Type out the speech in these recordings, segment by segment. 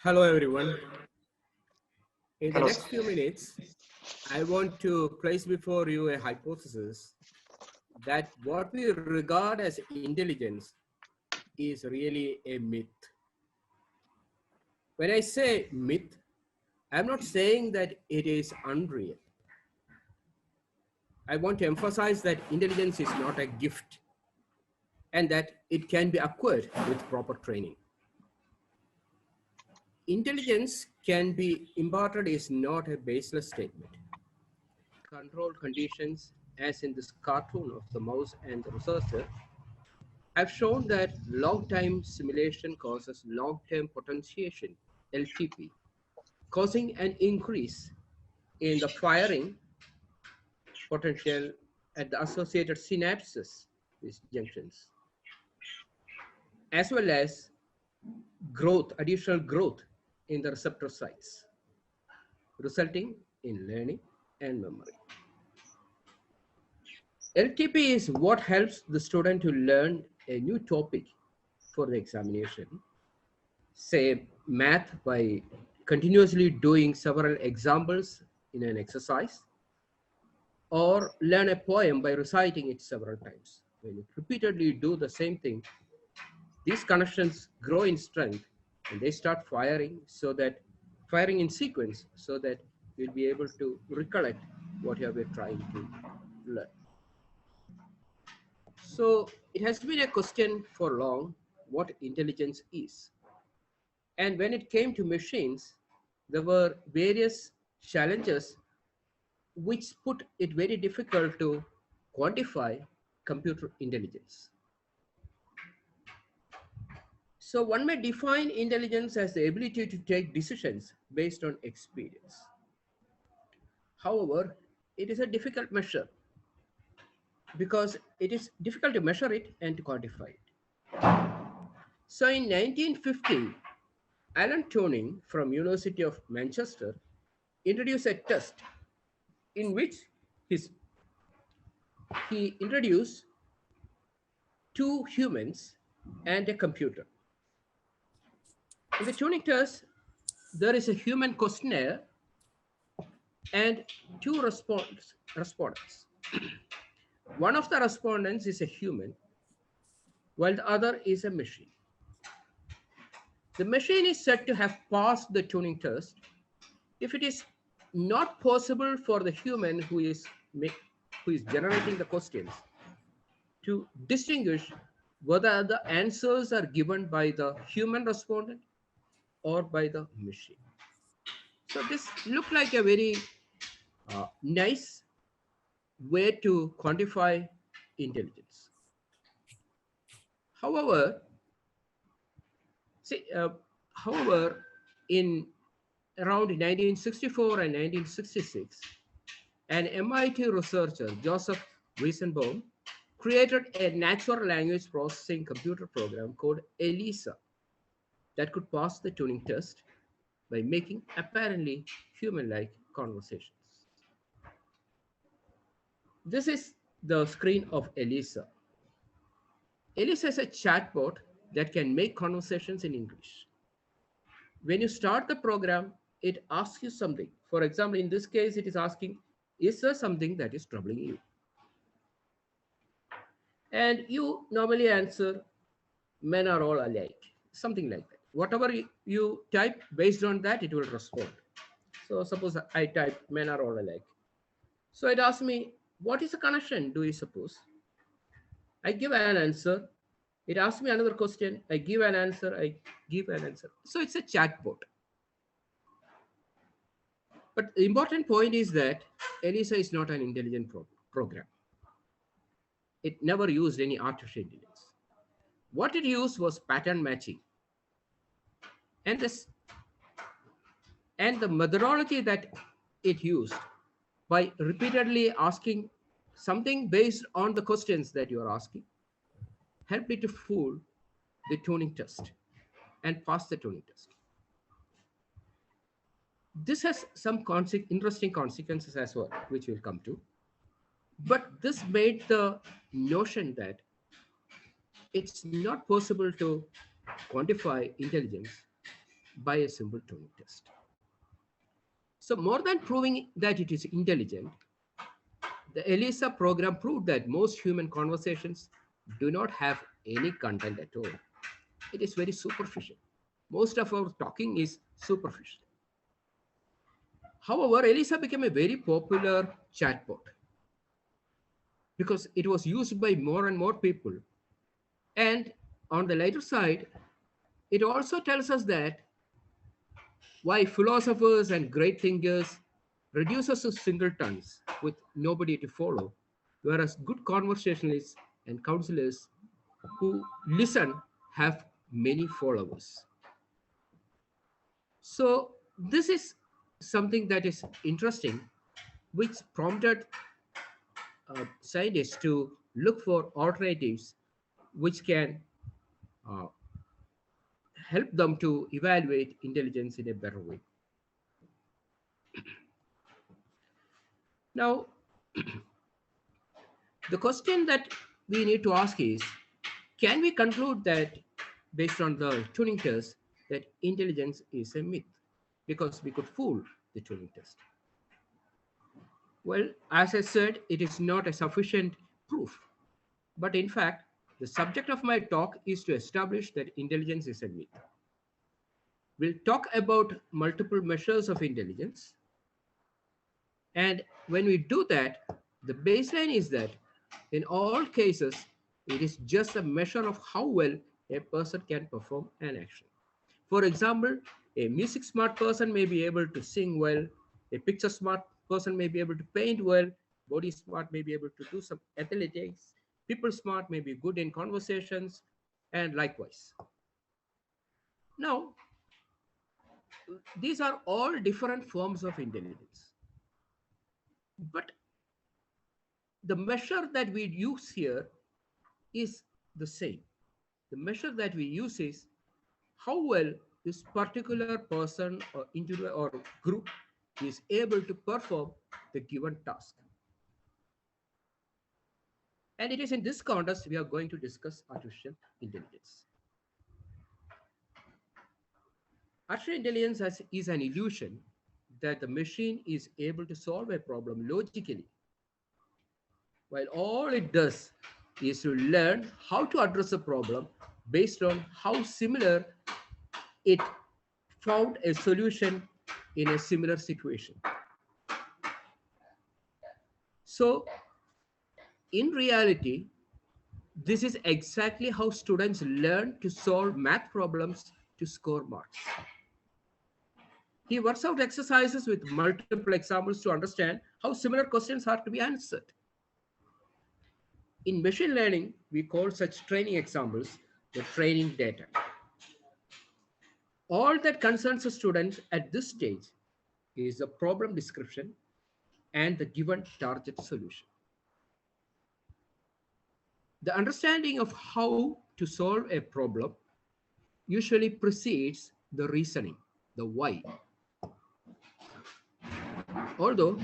Hello, everyone. In the Hello. next few minutes, I want to place before you a hypothesis that what we regard as intelligence is really a myth. When I say myth, I'm not saying that it is unreal. I want to emphasize that intelligence is not a gift and that it can be acquired with proper training. Intelligence can be imparted is not a baseless statement. Controlled conditions, as in this cartoon of the mouse and the researcher, have shown that long-time simulation causes long-term potentiation, LTP, causing an increase in the firing potential at the associated synapses, these junctions, as well as growth, additional growth in the receptor sites, resulting in learning and memory. LTP is what helps the student to learn a new topic for the examination, say math by continuously doing several examples in an exercise, or learn a poem by reciting it several times. When you repeatedly do the same thing, these connections grow in strength and they start firing in sequence so that you'll be able to recollect what you have been trying to learn. So it has been a question for long what intelligence is. And when it came to machines, there were various challenges which put it very difficult to quantify computer intelligence. So one may define intelligence as the ability to take decisions based on experience. However, it is a difficult measure because it is difficult to measure it and to quantify it. So in 1950, Alan Turing from University of Manchester introduced a test in which his, he introduced two humans and a computer. In the Turing test, there is a human questionnaire and two respondents. One of the respondents is a human, while the other is a machine. The machine is said to have passed the Turing test if it is not possible for the human who is generating the questions to distinguish whether the answers are given by the human respondent or by the machine. So this looked like a very nice way to quantify intelligence. However, see, however, in around 1964 and 1966, an MIT researcher, Joseph Weizenbaum, created a natural language processing computer program called ELISA that could pass the Turing test by making apparently human-like conversations. This is the screen of ELISA. ELISA is a chatbot that can make conversations in English. When you start the program, it asks you something. For example, in this case, it is asking, is there something that is troubling you? And you normally answer, men are all alike, something like that. Whatever you type, based on that, it will respond. So suppose I type, men are all alike. So it asks me, what is the connection, do you suppose? I give an answer. It asks me another question. I give an answer. I give an answer. So it's a chatbot. But the important point is that ELISA is not an intelligent program. It never used any artificial intelligence. What it used was pattern matching. And this and the methodology that it used by repeatedly asking something based on the questions that you are asking helped it to fool the Turing test and pass the Turing test. This has some interesting consequences as well, which we'll come to. But this made the notion that it's not possible to quantify intelligence by a simple tuning test. So, more than proving that it is intelligent, the ELISA program proved that most human conversations do not have any content at all. It is very superficial. Most of our talking is superficial. However, ELISA became a very popular chatbot because it was used by more and more people. And on the lighter side, it also tells us that why philosophers and great thinkers reduce us to singletons with nobody to follow, whereas good conversationalists and counselors who listen have many followers. So, this is something that is interesting, which prompted scientists to look for alternatives which can uh, help them to evaluate intelligence in a better way. Now, the question that we need to ask is, can we conclude that based on the tuning test that intelligence is a myth because we could fool the tuning test? Well, as I said, it is not a sufficient proof. But in fact, the subject of my talk is to establish that intelligence is a myth. We'll talk about multiple measures of intelligence. And when we do that, the baseline is that in all cases, it is just a measure of how well a person can perform an action. For example, a music smart person may be able to sing well, a picture smart person may be able to paint well, body smart may be able to do some athletics, people smart may be good in conversations, and likewise. Now, these are all different forms of intelligence. But the measure that we use here is the same. The measure that we use is how well this particular person or individual or group is able to perform the given task. And it is in this context we are going to discuss artificial intelligence. Artificial intelligence is an illusion that the machine is able to solve a problem logically, while all it does is to learn how to address a problem based on how similar it found a solution in a similar situation. So, in reality, this is exactly how students learn to solve math problems to score marks. He works out exercises with multiple examples to understand how similar questions are to be answered. In machine learning, we call such training examples the training data. All that concerns a student at this stage is the problem description and the given target solution. The understanding of how to solve a problem usually precedes the reasoning, the why. Although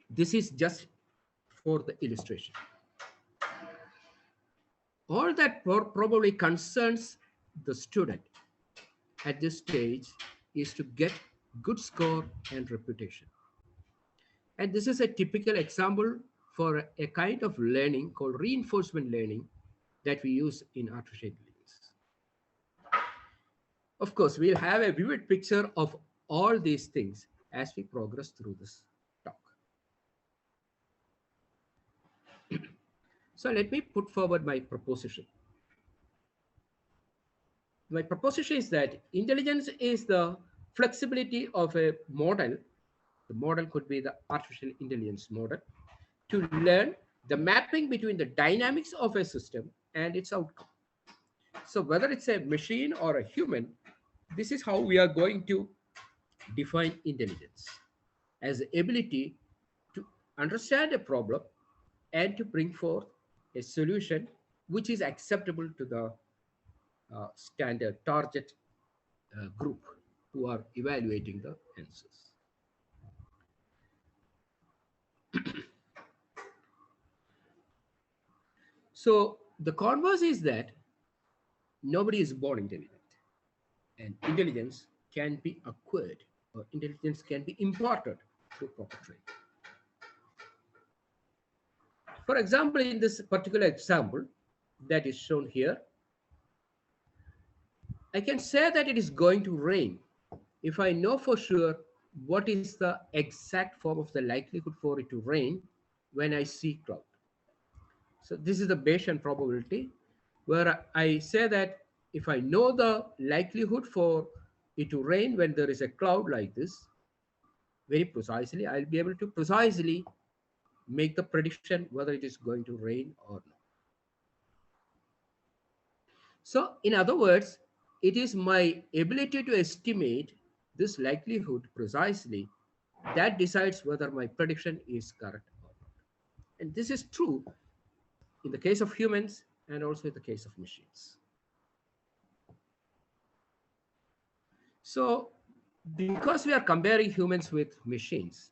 this is just for the illustration. All that probably concerns the student at this stage is to get good score and reputation. And this is a typical example for a kind of learning called reinforcement learning that we use in artificial intelligence. Of course, we'll have a vivid picture of all these things as we progress through this talk. So let me put forward my proposition. My proposition is that intelligence is the flexibility of a model. The model could be the artificial intelligence model to learn the mapping between the dynamics of a system and its outcome. So whether it's a machine or a human, this is how we are going to define intelligence as the ability to understand a problem and to bring forth a solution which is acceptable to the standard target group who are evaluating the answers. So the converse is that nobody is born intelligent. and intelligence can be acquired or intelligence can be imparted through proper training. For example, in this particular example that is shown here, I can say that it is going to rain if I know for sure what is the exact form of the likelihood for it to rain when I see cloud. So this is the Bayesian probability where I say that if I know the likelihood for it to rain when there is a cloud like this very precisely, I'll be able to precisely make the prediction whether it is going to rain or not. So, in other words, it is my ability to estimate this likelihood precisely that decides whether my prediction is correct or not. And this is true in the case of humans and also in the case of machines. So, because we are comparing humans with machines,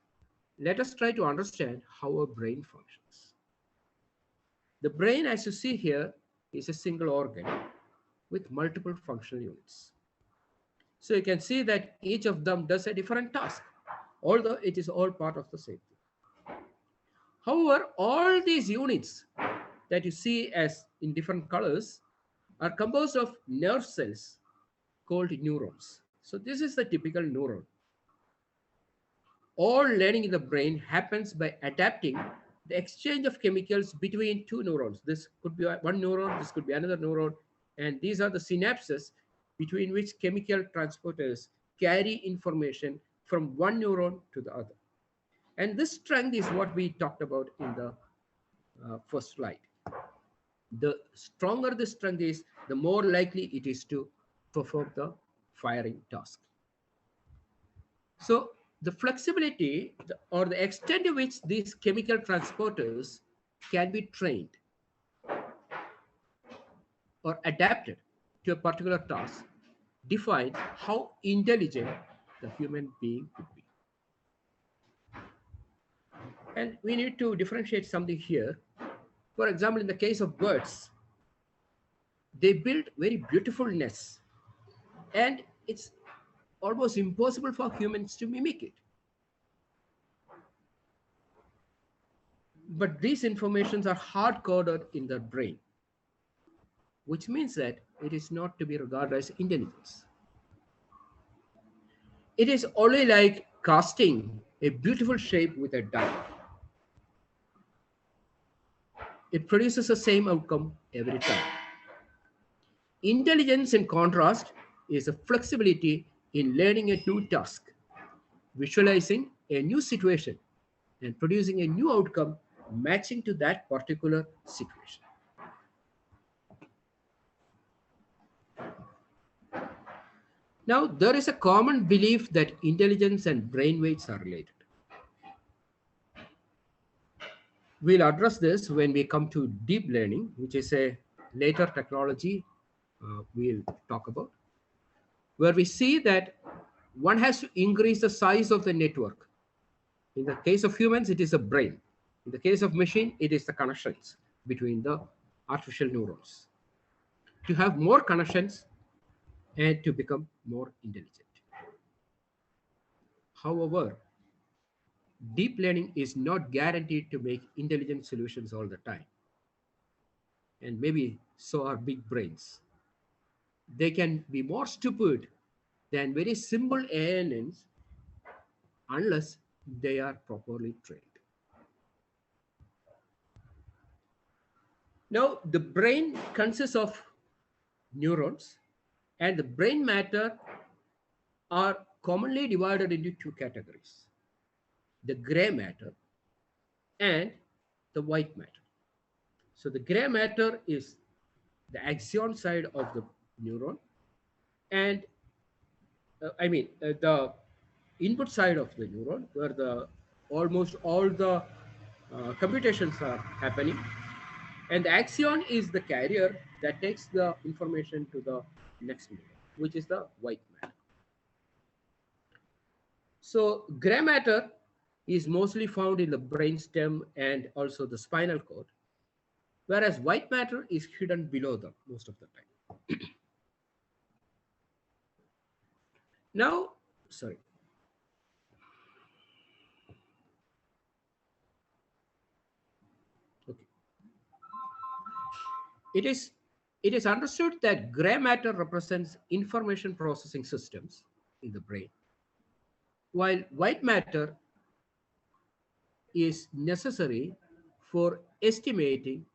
let us try to understand how our brain functions. The brain, as you see here, is a single organ with multiple functional units. So you can see that each of them does a different task, although it is all part of the same thing. However, all these units that you see as in different colors are composed of nerve cells called neurons. So this is the typical neuron. All learning in the brain happens by adapting the exchange of chemicals between two neurons. This could be one neuron, this could be another neuron, and these are the synapses between which chemical transporters carry information from one neuron to the other. And this strength is what we talked about in the first slide. The stronger the strength is, the more likely it is to perform the firing task. So the flexibility or the extent to which these chemical transporters can be trained or adapted to a particular task defines how intelligent the human being could be. And we need to differentiate something here. For example, in the case of birds, they build very beautiful nests, and it's almost impossible for humans to mimic it. But these informations are hard coded in the brain, which means that it is not to be regarded as intelligence. It is only like casting a beautiful shape with a die. It produces the same outcome every time. Intelligence, in contrast, is a flexibility in learning a new task, visualizing a new situation, and producing a new outcome matching to that particular situation. Now, there is a common belief that intelligence and brain weights are related. We'll address this when we come to deep learning, which is a later technology we'll talk about, where we see that one has to increase the size of the network. In the case of humans, it is a brain. In the case of machine, it is the connections between the artificial neurons. To have more connections and to become more intelligent. However, deep learning is not guaranteed to make intelligent solutions all the time. And maybe so are big brains. They can be more stupid than very simple ANNs unless they are properly trained. Now, the brain consists of neurons, and the brain matter are commonly divided into two categories: the gray matter and the white matter. So the gray matter is the axon side of the neuron, and the input side of the neuron, where the almost all the computations are happening, and the axon is the carrier that takes the information to the next neuron, which is the white matter. So gray matter is mostly found in the brainstem and also the spinal cord, whereas white matter is hidden below them most of the time. Now, sorry, okay. It is it is understood that gray matter represents information processing systems in the brain, while white matter is necessary for estimating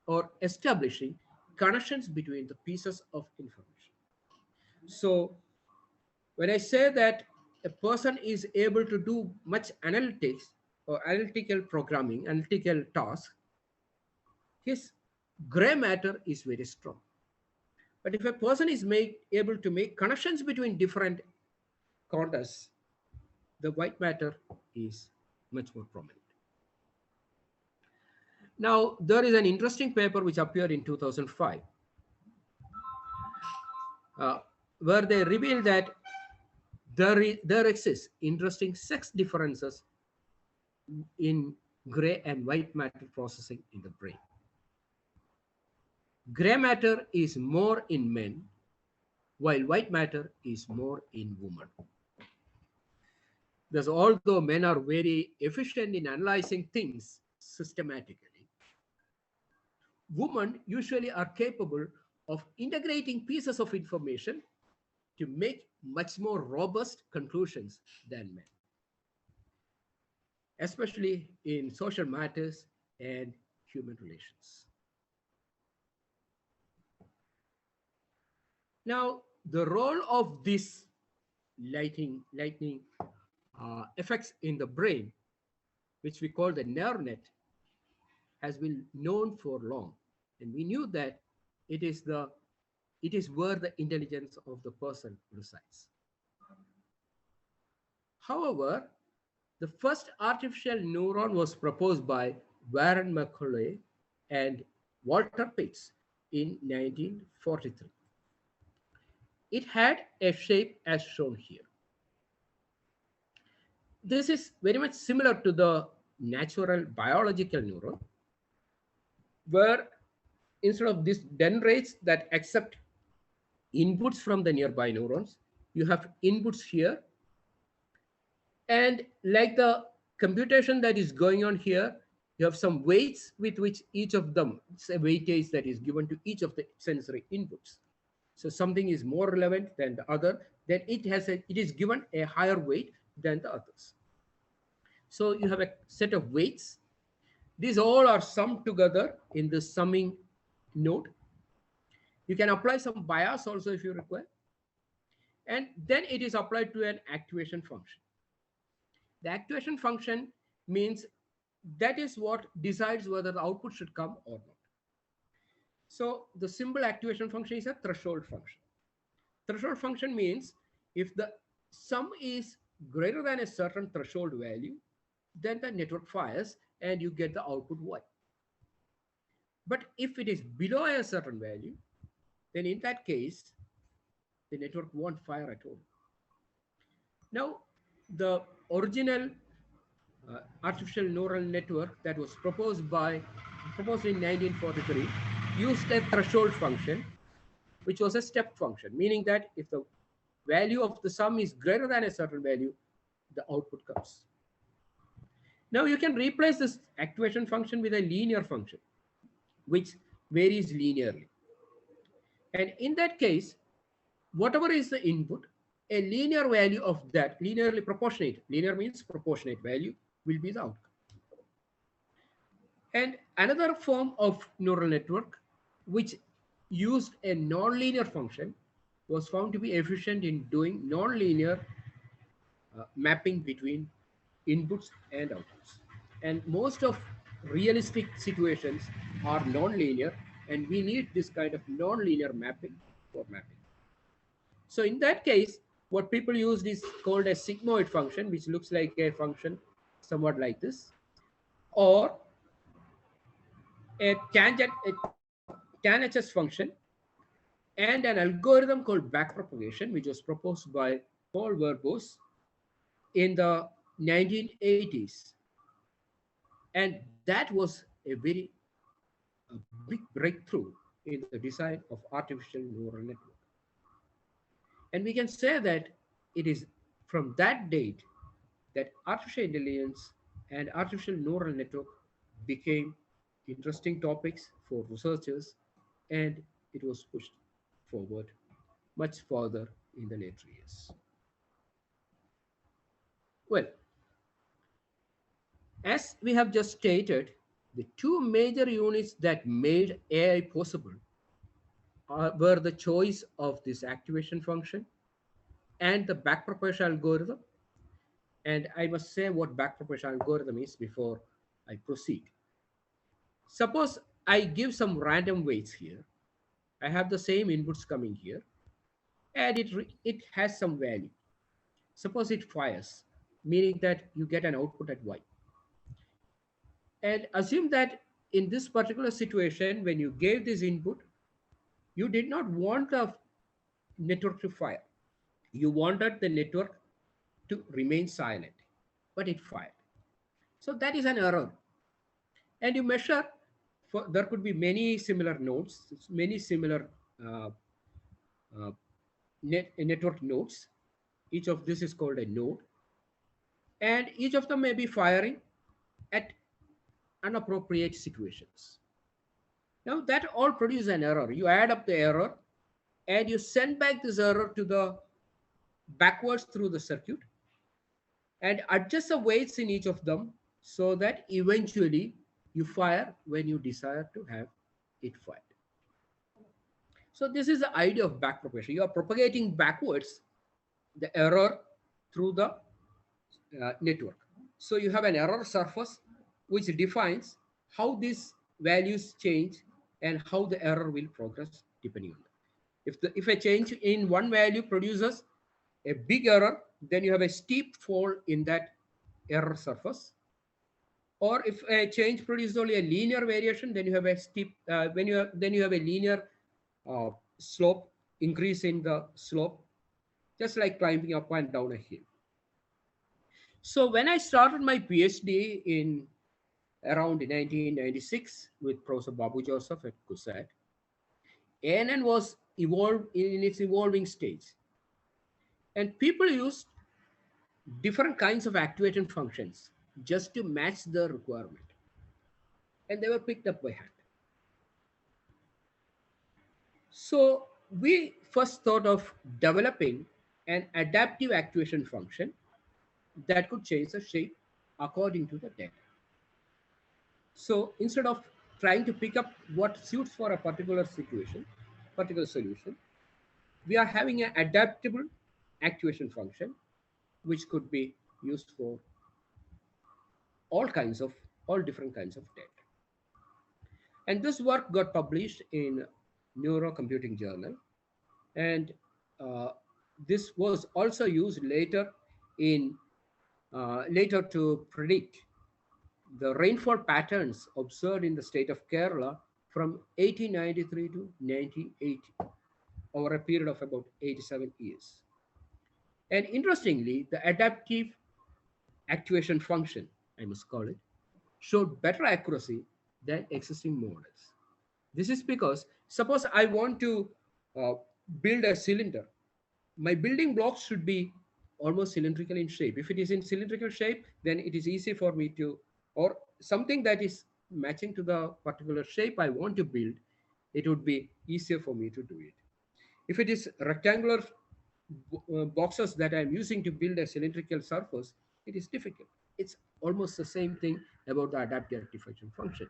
or establishing connections between the pieces of information. So, when I say that a person is able to do much analytics or analytical programming, analytical tasks, his gray matter is very strong. But if a person is able to make connections between different contexts, the white matter is much more prominent. Now, there is an interesting paper which appeared in 2005 uh, where they reveal that there exists interesting sex differences in gray and white matter processing in the brain. Gray matter is more in men, while white matter is more in women. Thus, although men are very efficient in analyzing things systematically, women usually are capable of integrating pieces of information to make much more robust conclusions than men, especially in social matters and human relations. Now, the role of this lightning effects in the brain, which we call the nerve net, has been known for long, and we knew that it is the it is where the intelligence of the person resides. However, the first artificial neuron was proposed by Warren Macaulay and Walter Pitts in 1943. It had a shape as shown here. This is very much similar to the natural biological neuron, where instead of these dendrites that accept inputs from the nearby neurons, you have inputs here. And like the computation that is going on here, you have some weights with which each of them, it's a weightage that is given to each of the sensory inputs. So something is more relevant than the other, then it is given a higher weight than the others. So you have a set of weights. These all are summed together in the summing node. You can apply some bias also if you require. And then it is applied to an activation function. The activation function means that is what decides whether the output should come or not. So the simple activation function is a threshold function. Threshold function means if the sum is greater than a certain threshold value, then the network fires and you get the output Y. But if it is below a certain value, then in that case, the network won't fire at all. Now, the original artificial neural network that was proposed in 1943 used a threshold function, which was a step function, meaning that if the value of the sum is greater than a certain value, the output comes. Now you can replace this activation function with a linear function, which varies linearly. And in that case, whatever is the input, a linear value of that, linearly proportionate, linear means proportionate value, will be the outcome. And another form of neural network, which used a nonlinear function, was found to be efficient in doing nonlinear mapping between inputs and outputs. And most of realistic situations are nonlinear, and we need this kind of nonlinear mapping for mapping. So in that case, what people used is called a sigmoid function, which looks like a function somewhat like this, or a tangent, a tan HS function, and an algorithm called backpropagation, which was proposed by Paul Verbos in the 1980s. And that was a big breakthrough in the design of artificial neural network. And we can say that it is from that date that artificial intelligence and artificial neural network became interesting topics for researchers, and it was pushed forward much further in the later years. Well, as we have just stated, the two major units that made AI possible were the choice of this activation function and the backpropagation algorithm. And I must say what backpropagation algorithm is before I proceed. Suppose I give some random weights here. I have the same inputs coming here, and it has some value. Suppose it fires, meaning that you get an output at y. And assume that in this particular situation, when you gave this input, you did not want the network to fire. You wanted the network to remain silent, but it fired. So that is an error. And you measure, there could be many similar nodes, many similar uh, uh, network nodes. Each of this is called a node, and each of them may be firing at inappropriate situations. Now that all produces an error. You add up the error and you send back this error to the backwards through the circuit and adjust the weights in each of them so that eventually you fire when you desire to have it fired. So this is the idea of backpropagation. You are propagating backwards the error through the network. So you have an error surface which defines how these values change and how the error will progress depending on that. If a change in one value produces a big error, then you have a steep fall in that error surface. Or if a change produces only a linear variation, then you have a steep then you have a linear uh, slope increase in the slope, just like climbing up and down a hill. So when I started my PhD in around 1996 with Professor Babu Joseph at CUSAT, ANN was evolved in its evolving stage, and people used different kinds of activation functions just to match the requirement, and they were picked up by hand. So we first thought of developing an adaptive activation function that could change the shape according to the data. So instead of trying to pick up what suits for a particular situation, particular solution, we are having an adaptable activation function which could be used for all different kinds of data. And this work got published in Neurocomputing Journal, and uh, this was also used in later to predict the rainfall patterns observed in the state of Kerala from 1893 to 1980 over a period of about 87 years. And interestingly, the adaptive activation function, I must call it, showed better accuracy than existing models. This is because suppose I want to uh, build a cylinder, my building blocks should be almost cylindrical in shape. If it is in cylindrical shape, then it is easy for me to, or something that is matching to the particular shape I want to build, it would be easier for me to do it. If it is rectangular boxes that I'm using to build a cylindrical surface, it is difficult. It's almost the same thing about the adaptive rectification function.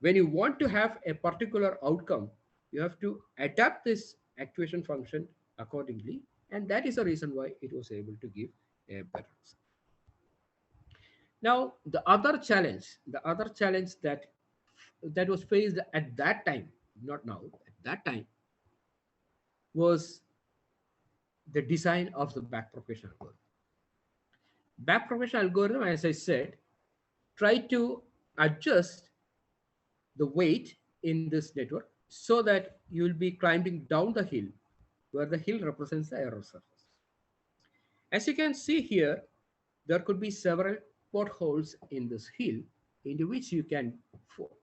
When you want to have a particular outcome, you have to adapt this activation function accordingly, and that is the reason why it was able to give a better result. Now, the other challenge that was faced at that time, not now, at that time, was the design of the backpropagation algorithm. Backpropagation algorithm, as I said, try to adjust the weight in this network so that you will be climbing down the hill where the hill represents the error surface. As you can see here, there could be several potholes in this hill into which you can fall.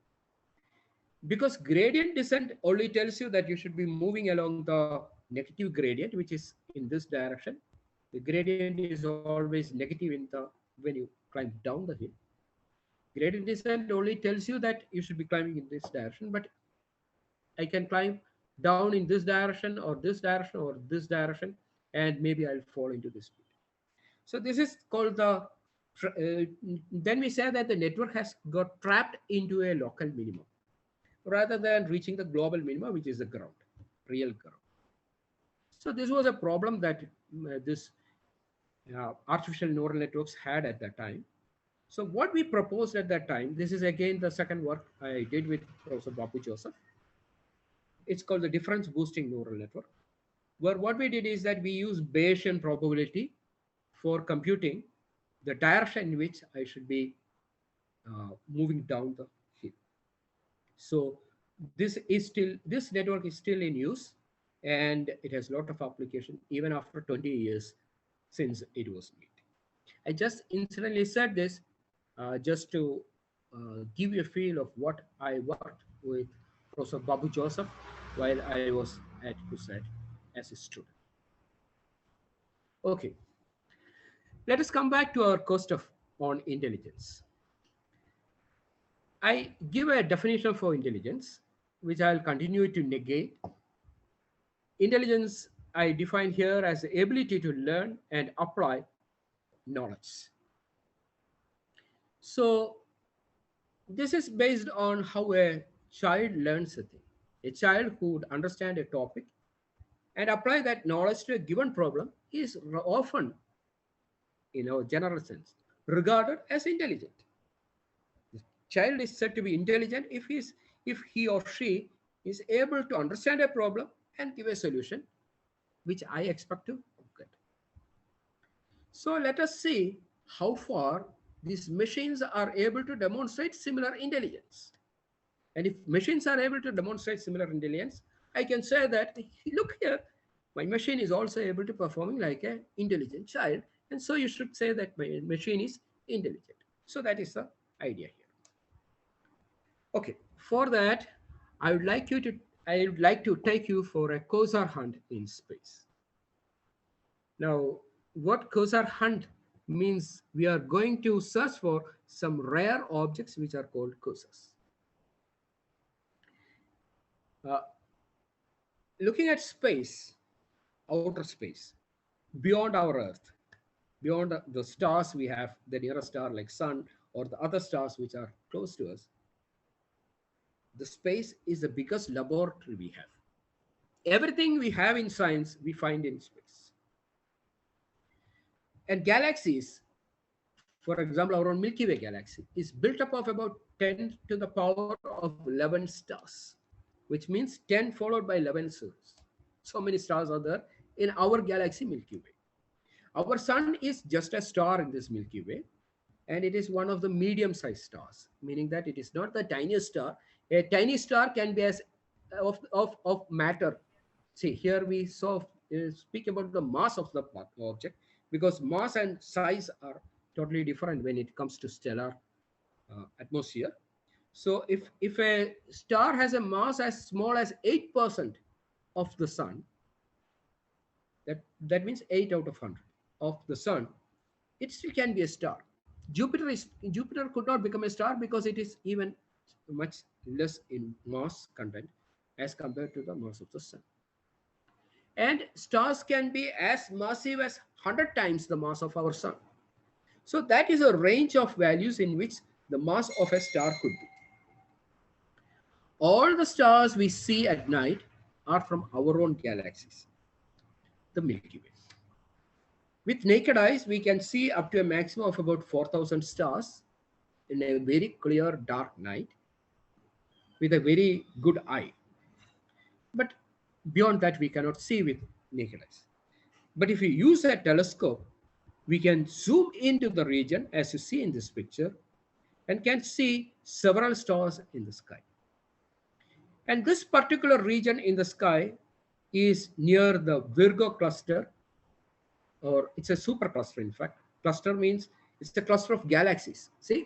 Because gradient descent only tells you that you should be moving along the negative gradient, which is in this direction. The gradient is always negative in the when you climb down the hill. Gradient descent only tells you that you should be climbing in this direction, but I can climb down in this direction or this direction or this direction, and maybe I'll fall into this pit. So this is called the. Then we say that the network has got trapped into a local minimum rather than reaching the global minimum, which is the ground, real ground. So this was a problem that this artificial neural networks had at that time. So what we proposed at that time, this is again the second work I did with Professor Babu Joseph. It's called the difference boosting neural network, where what we did is that we use Bayesian probability for computing the direction in which I should be moving down the hill. So this network is still in use, and it has a lot of application even after 20 years since it was made. I just incidentally said this just to give you a feel of what I worked with Professor Babu Joseph while I was at CUSAT as a student. Okay, let us come back to our cost of on intelligence. I give a definition for intelligence, which I'll continue to negate. Intelligence I define here as the ability to learn and apply knowledge. So this is based on how a child learns a thing. A child who would understand a topic and apply that knowledge to a given problem is often, in a general sense, regarded as intelligent. The child is said to be intelligent if he or she is able to understand a problem and give a solution, which I expect to get. So let us see how far these machines are able to demonstrate similar intelligence. And if machines are able to demonstrate similar intelligence, I can say that, look here, my machine is also able to performing like an intelligent child. And so you should say that my machine is intelligent. So that is the idea here. Okay, for that, I would like to take you for a quasar hunt in space. Now, what quasar hunt means, we are going to search for some rare objects which are called quasars. Uh, Looking at space, outer space, beyond our Earth, beyond the stars we have, the nearest star like Sun or the other stars which are close to us, the space is the biggest laboratory we have. Everything we have in science, we find in space. And galaxies, for example, our own Milky Way galaxy is built up of about 10 to the power of 11 stars, which means 10 followed by 11 zeros. So many stars are there in our galaxy Milky Way. Our sun is just a star in this Milky Way, and it is one of the medium-sized stars, meaning that it is not the tiniest star. A tiny star can be as of matter. See, here we speak about the mass of the object, because mass and size are totally different when it comes to stellar atmosphere. So if a star has a mass as small as 8% of the sun, that means 8 out of 100 of the sun, it still can be a star. Jupiter could not become a star because it is even much less in mass content as compared to the mass of the sun. And stars can be as massive as 100 times the mass of our sun. So that is a range of values in which the mass of a star could be. All the stars we see at night are from our own galaxies, the Milky Way. With naked eyes, we can see up to a maximum of about 4,000 stars in a very clear dark night with a very good eye. But beyond that, we cannot see with naked eyes. But if we use a telescope, we can zoom into the region, as you see in this picture, and can see several stars in the sky. And this particular region in the sky is near the Virgo cluster, or it's a supercluster, in fact. Cluster means it's a cluster of galaxies. See,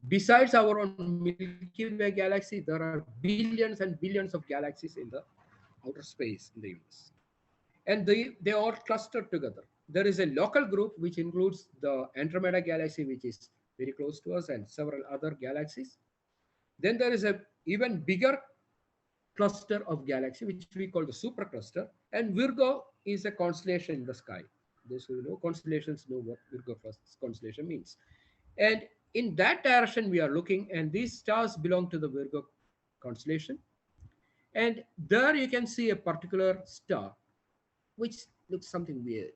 besides our own Milky Way galaxy, there are billions and billions of galaxies in the outer space in the universe. And they are clustered together. There is a local group which includes the Andromeda galaxy, which is very close to us, and several other galaxies. Then there is a even bigger cluster of galaxy, which we call the supercluster. And Virgo is a constellation in the sky. Those who know constellations know what Virgo constellation means. And in that direction we are looking, and these stars belong to the Virgo constellation. And there you can see a particular star, which looks something weird.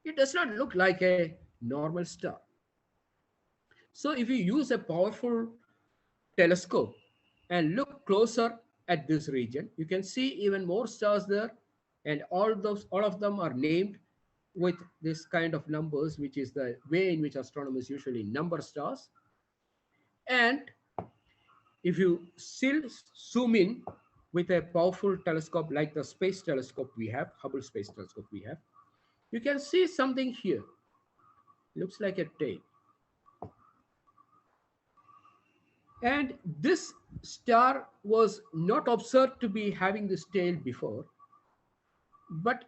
It does not look like a normal star. So if you use a powerful telescope and look closer at this region, you can see even more stars there, and all of them are named with this kind of numbers, which is the way in which astronomers usually number stars. And if you still zoom in with a powerful telescope like the space telescope we have, Hubble Space Telescope we have, you can see something here. Looks like a tail. And this star was not observed to be having this tail before, but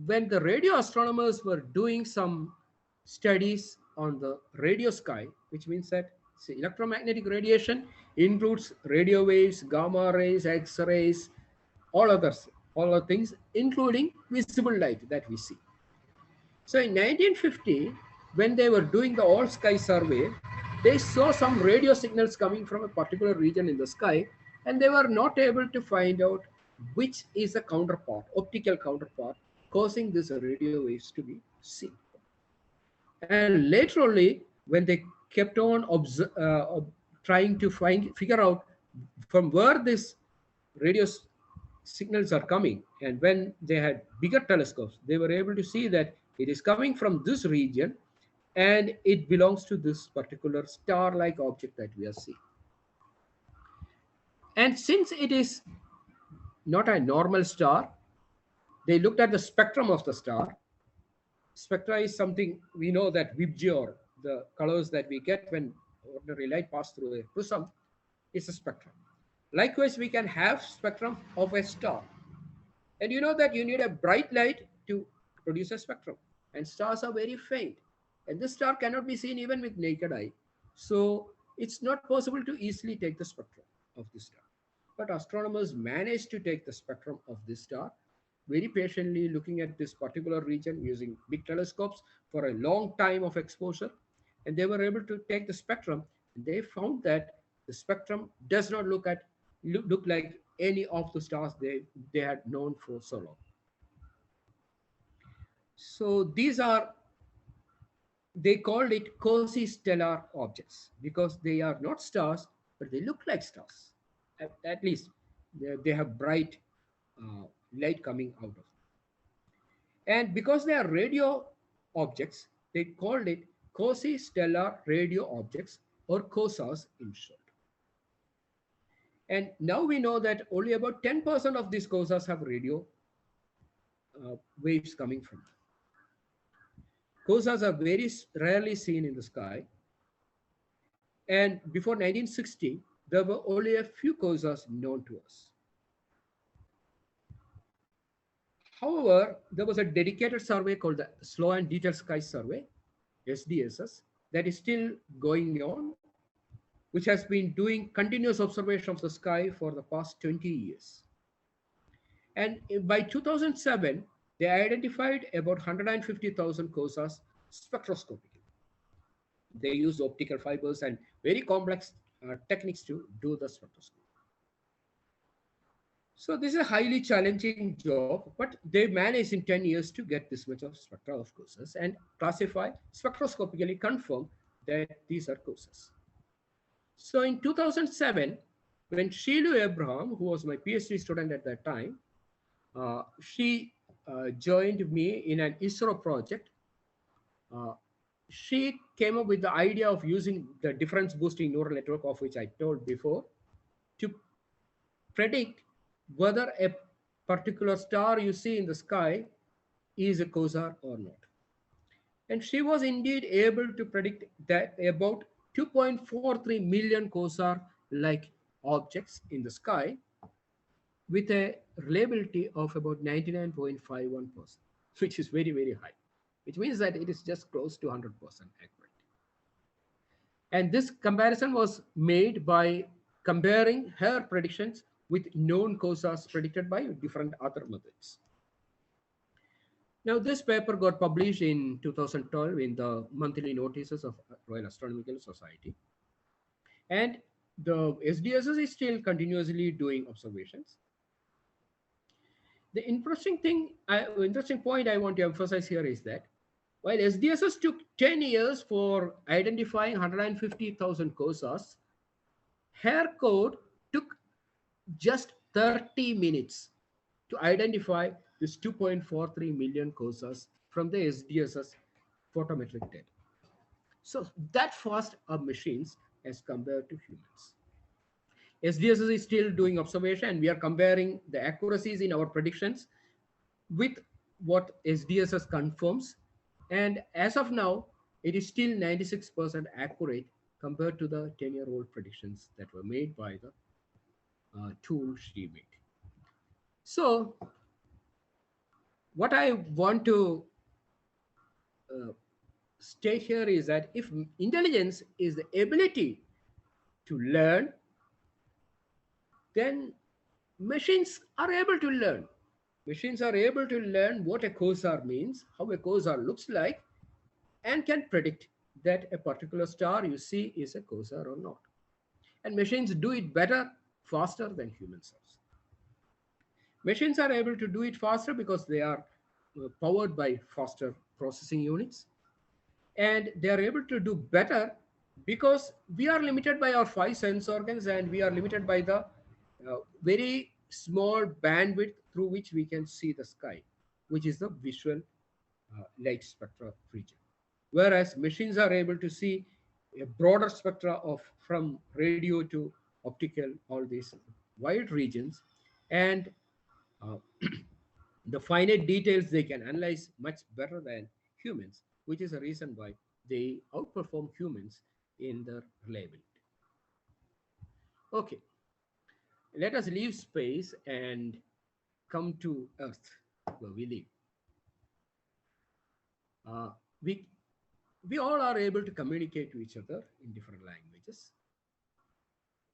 when the radio astronomers were doing some studies on the radio sky, which means that see, electromagnetic radiation includes radio waves, gamma rays, X rays, all others, all other things, including visible light that we see. So in 1950, when they were doing the all sky survey, they saw some radio signals coming from a particular region in the sky, and they were not able to find out which is the counterpart, optical counterpart, causing these radio waves to be seen. And later only, when they kept on trying to figure out from where these radio signals are coming, and when they had bigger telescopes, they were able to see that it is coming from this region, and it belongs to this particular star-like object that we are seeing. And since it is not a normal star, they looked at the spectrum of the star. Spectra is something we know that VIBGYOR, the colors that we get when ordinary light passes through a prism, is a spectrum. Likewise, we can have spectrum of a star. And you know that you need a bright light to produce a spectrum. And stars are very faint. And this star cannot be seen even with naked eye. So it's not possible to easily take the spectrum of this star. But astronomers managed to take the spectrum of this star very patiently, looking at this particular region using big telescopes for a long time of exposure. And they were able to take the spectrum, and they found that the spectrum does not look like any of the stars they had known for so long. So these are, they called it quasi-stellar objects because they are not stars, but they look like stars. At least they have bright light coming out of them. And because they are radio objects, they called it quasi-stellar radio objects, or quasars in short. And now we know that only about 10% of these quasars have radio waves coming from them. Quasars are very rarely seen in the sky. And before 1960, there were only a few quasars known to us. However, there was a dedicated survey called the Slow and Detailed Sky Survey, SDSS, that is still going on, which has been doing continuous observation of the sky for the past 20 years. And by 2007, they identified about 150,000 quasars spectroscopically. They used optical fibers and very complex techniques to do the spectroscopy. So this is a highly challenging job, but they managed in 10 years to get this much of spectra of quasars and classify, spectroscopically confirm that these are quasars. So in 2007, when Sheila Abraham, who was my PhD student at that time, she joined me in an ISRO project. She came up with the idea of using the difference boosting neural network, of which I told before, to predict whether a particular star you see in the sky is a quasar or not. And she was indeed able to predict that about 2.43 million quasar-like objects in the sky with a reliability of about 99.51%. which is very, very high, which means that it is just close to 100% accurate. And this comparison was made by comparing her predictions with known causes predicted by different other methods. Now, this paper got published in 2012 in the monthly notices of Royal Astronomical Society. And the SDSS is still continuously doing observations. The interesting point I want to emphasize here is that while SDSS took 10 years for identifying 150,000 quasars, her code took just 30 minutes to identify this 2.43 million quasars from the SDSS photometric data. So that fast are machines as compared to humans. SDSS is still doing observation, and we are comparing the accuracies in our predictions with what SDSS confirms. And as of now, it is still 96% accurate compared to the 10-year-old predictions that were made by the tool she made. So, what I want to uh, state here is that if intelligence is the ability to learn, then machines are able to learn. Machines are able to learn what a quasar means, how a quasar looks like, and can predict that a particular star you see is a quasar or not. And machines do it better, faster than humans. Machines are able to do it faster because they are powered by faster processing units. And they are able to do better because we are limited by our five sense organs, and we are limited by the very small bandwidth through which we can see the sky, which is the visual light spectra region. Whereas machines are able to see a broader spectra of from radio to optical, all these wide regions, and uh, the finite details they can analyze much better than humans, which is a reason why they outperform humans in their reliability. Okay, let us leave space and come to Earth, where we live. Uh, we we all are able to communicate to each other in different languages.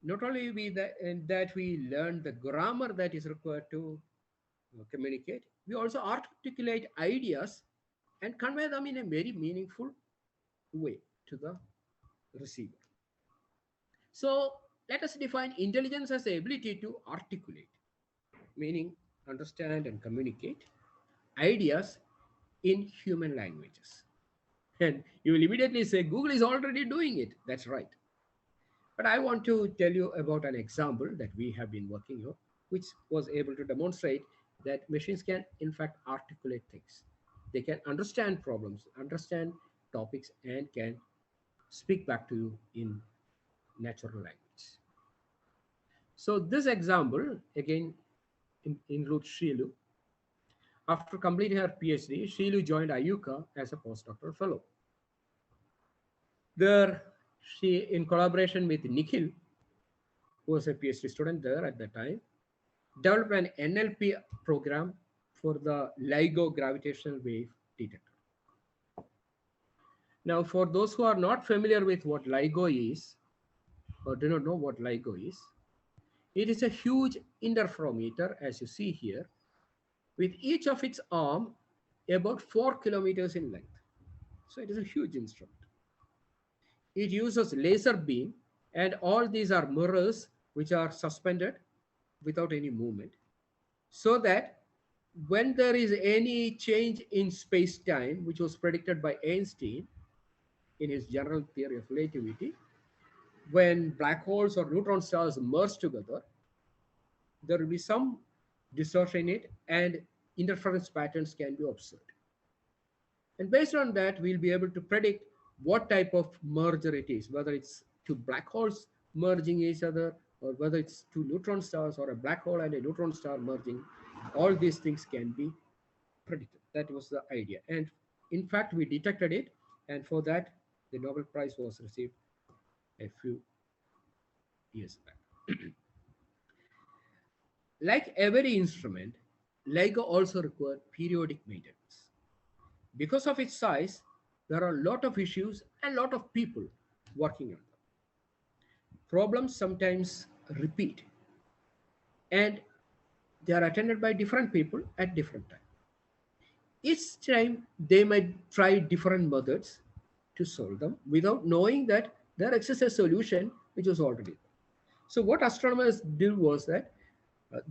Not only we that, in that we learn the grammar that is required to communicate, we also articulate ideas and convey them in a very meaningful way to the receiver. So let us define intelligence as the ability to articulate, meaning understand and communicate ideas in human languages. And you will immediately say, Google is already doing it. That's right. But I want to tell you about an example that we have been working on, which was able to demonstrate that machines can, in fact, articulate things. They can understand problems, understand topics, and can speak back to you in natural language. So this example, again, includes Shilu. After completing her PhD, Shilu joined IUCA as a postdoctoral fellow. There, she, in collaboration with Nikhil, who was a PhD student there at the time, developed an NLP program for the LIGO gravitational wave detector. Now, for those who are not familiar with what LIGO is, or do not know what LIGO is, it is a huge interferometer, as you see here, with each of its arm about 4 kilometers in length. So it is a huge instrument. It uses laser beam, and all these are mirrors which are suspended without any movement, so that when there is any change in space-time, which was predicted by Einstein in his general theory of relativity, when black holes or neutron stars merge together, there will be some distortion in it, and interference patterns can be observed. And based on that, we'll be able to predict what type of merger it is, whether it's two black holes merging each other, or whether it's two neutron stars or a black hole and a neutron star merging. All these things can be predicted. That was the idea. And in fact, we detected it. And for that, the Nobel Prize was received a few years back. Like every instrument, LIGO also required periodic maintenance. Because of its size, there are a lot of issues and a lot of people working on them. Problems sometimes repeat, and they are attended by different people at different times. Each time they might try different methods to solve them without knowing that there exists a solution which was already there. So what astronomers did was that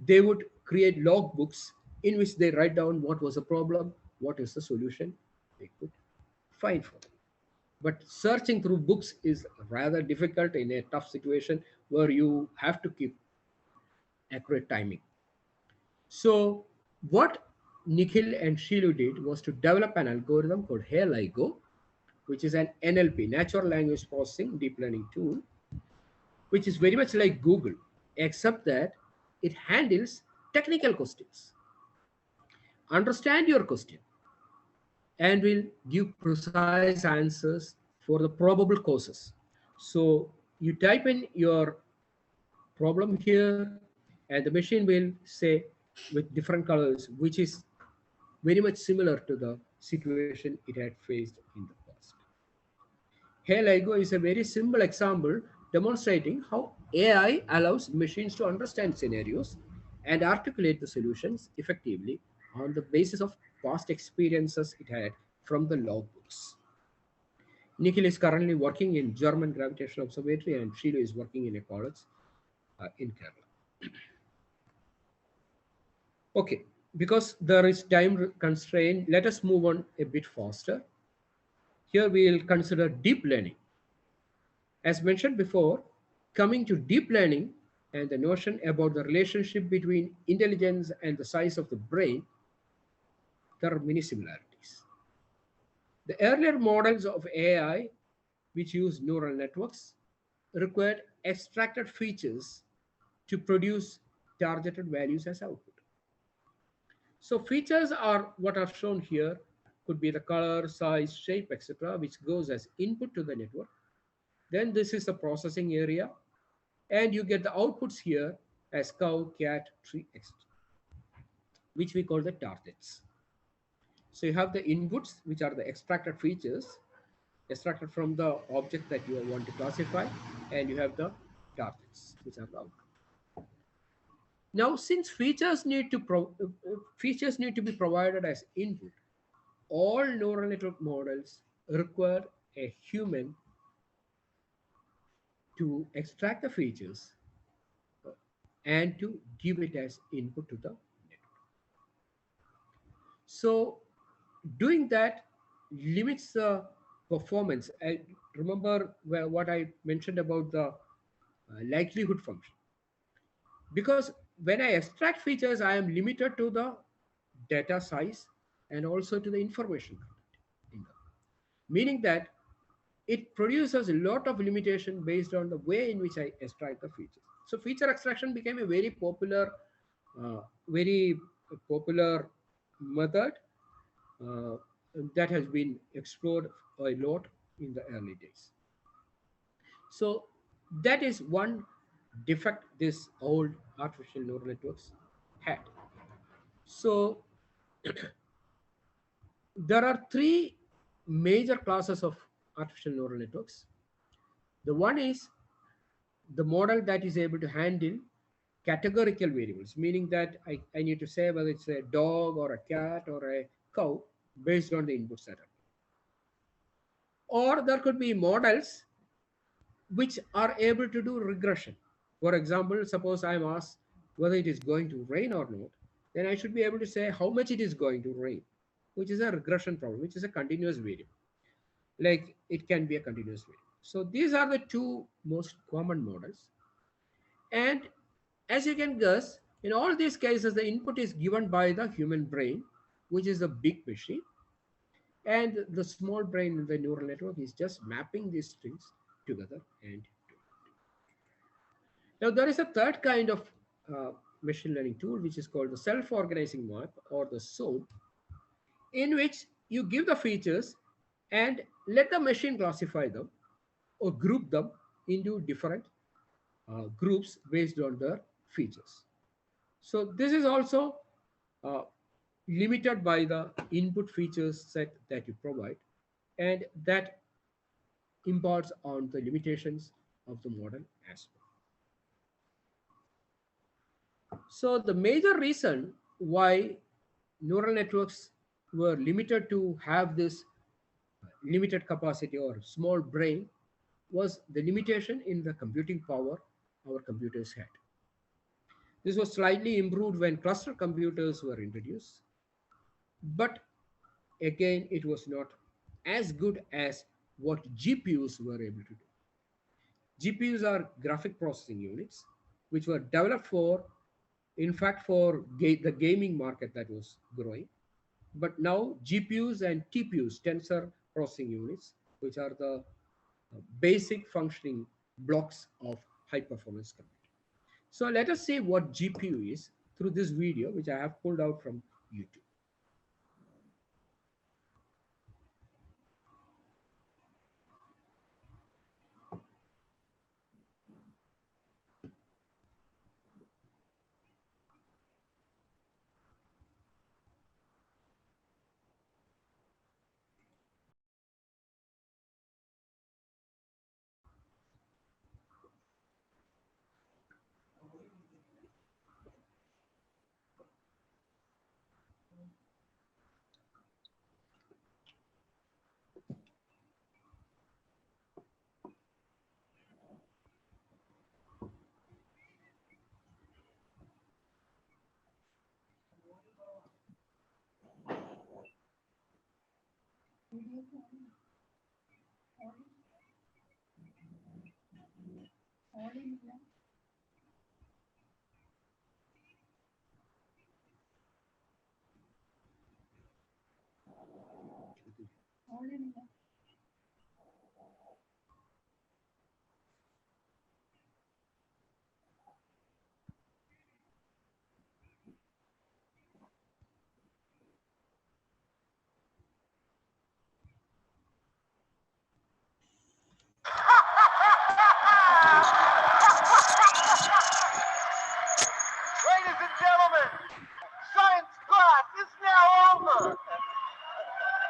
they would create logbooks in which they write down what was the problem, what is the solution they could find for them. But searching through books is rather difficult in a tough situation where you have to keep accurate timing. So what Nikhil and Shilu did was to develop an algorithm called HLIGO, which is an NLP, Natural Language Processing Deep Learning tool, which is very much like Google, except that it handles technical questions. Understand your question and will give precise answers for the probable causes. So you type in your problem here, and the machine will say with different colors, which is very much similar to the situation it had faced in the past. Hey LIGO is a very simple example demonstrating how AI allows machines to understand scenarios and articulate the solutions effectively on the basis of past experiences it had from the logbooks. Nikhil is currently working in German Gravitational Observatory and Shilu is working in a college in Kerala. Okay, because there is time constraint, let us move on a bit faster. Here we will consider deep learning. As mentioned before, coming to deep learning and the notion about the relationship between intelligence and the size of the brain, there are many similarities. The earlier models of AI, which use neural networks, required extracted features to produce targeted values as output. So features are what are shown here, could be the color, size, shape, etc., which goes as input to the network. Then this is the processing area, and you get the outputs here as cow, cat, tree, etc., which we call the targets. So you have the inputs, which are the extracted features, extracted from the object that you want to classify, and you have the targets, which are the output. Now, since features need to be provided as input, all neural network models require a human to extract the features and to give it as input to the network. So doing that limits the performance. I remember what I mentioned about the likelihood function. Because when I extract features, I am limited to the data size and also to the information content in them. Meaning that it produces a lot of limitation based on the way in which I extract the features. So feature extraction became a very popular method uh, that has been explored a lot in the early days. So that is one defect this old artificial neural networks had. So there are three major classes of artificial neural networks. The one is the model that is able to handle categorical variables, meaning that I need to say whether it's a dog or a cat or a cow based on the inputs that are. Or there could be models which are able to do regression. For example, suppose I'm asked whether it is going to rain or not, then I should be able to say how much it is going to rain, which is a regression problem, which is a continuous variable. Like it can be a continuous variable. So these are the two most common models. And as you can guess, in all these cases, the input is given by the human brain, which is a big machine. And the small brain in the neural network is just mapping these strings together and now, there is a third kind of machine learning tool, which is called the self-organizing map or the SOAP, in which you give the features and let the machine classify them or group them into different groups based on their features. So this is also uh, limited by the input features set that you provide, and that imparts on the limitations of the model as well. So the major reason why neural networks were limited to have this limited capacity or small brain was the limitation in the computing power our computers had. This was slightly improved when cluster computers were introduced, but again, it was not as good as what GPUs were able to do. GPUs are graphic processing units, which were developed for, in fact, for the gaming market that was growing. But now GPUs and TPUs, tensor processing units, which are the basic functioning blocks of high performance computing. So let us see what GPU is through this video, which I have pulled out from YouTube. Ladies and gentlemen, science class is now over.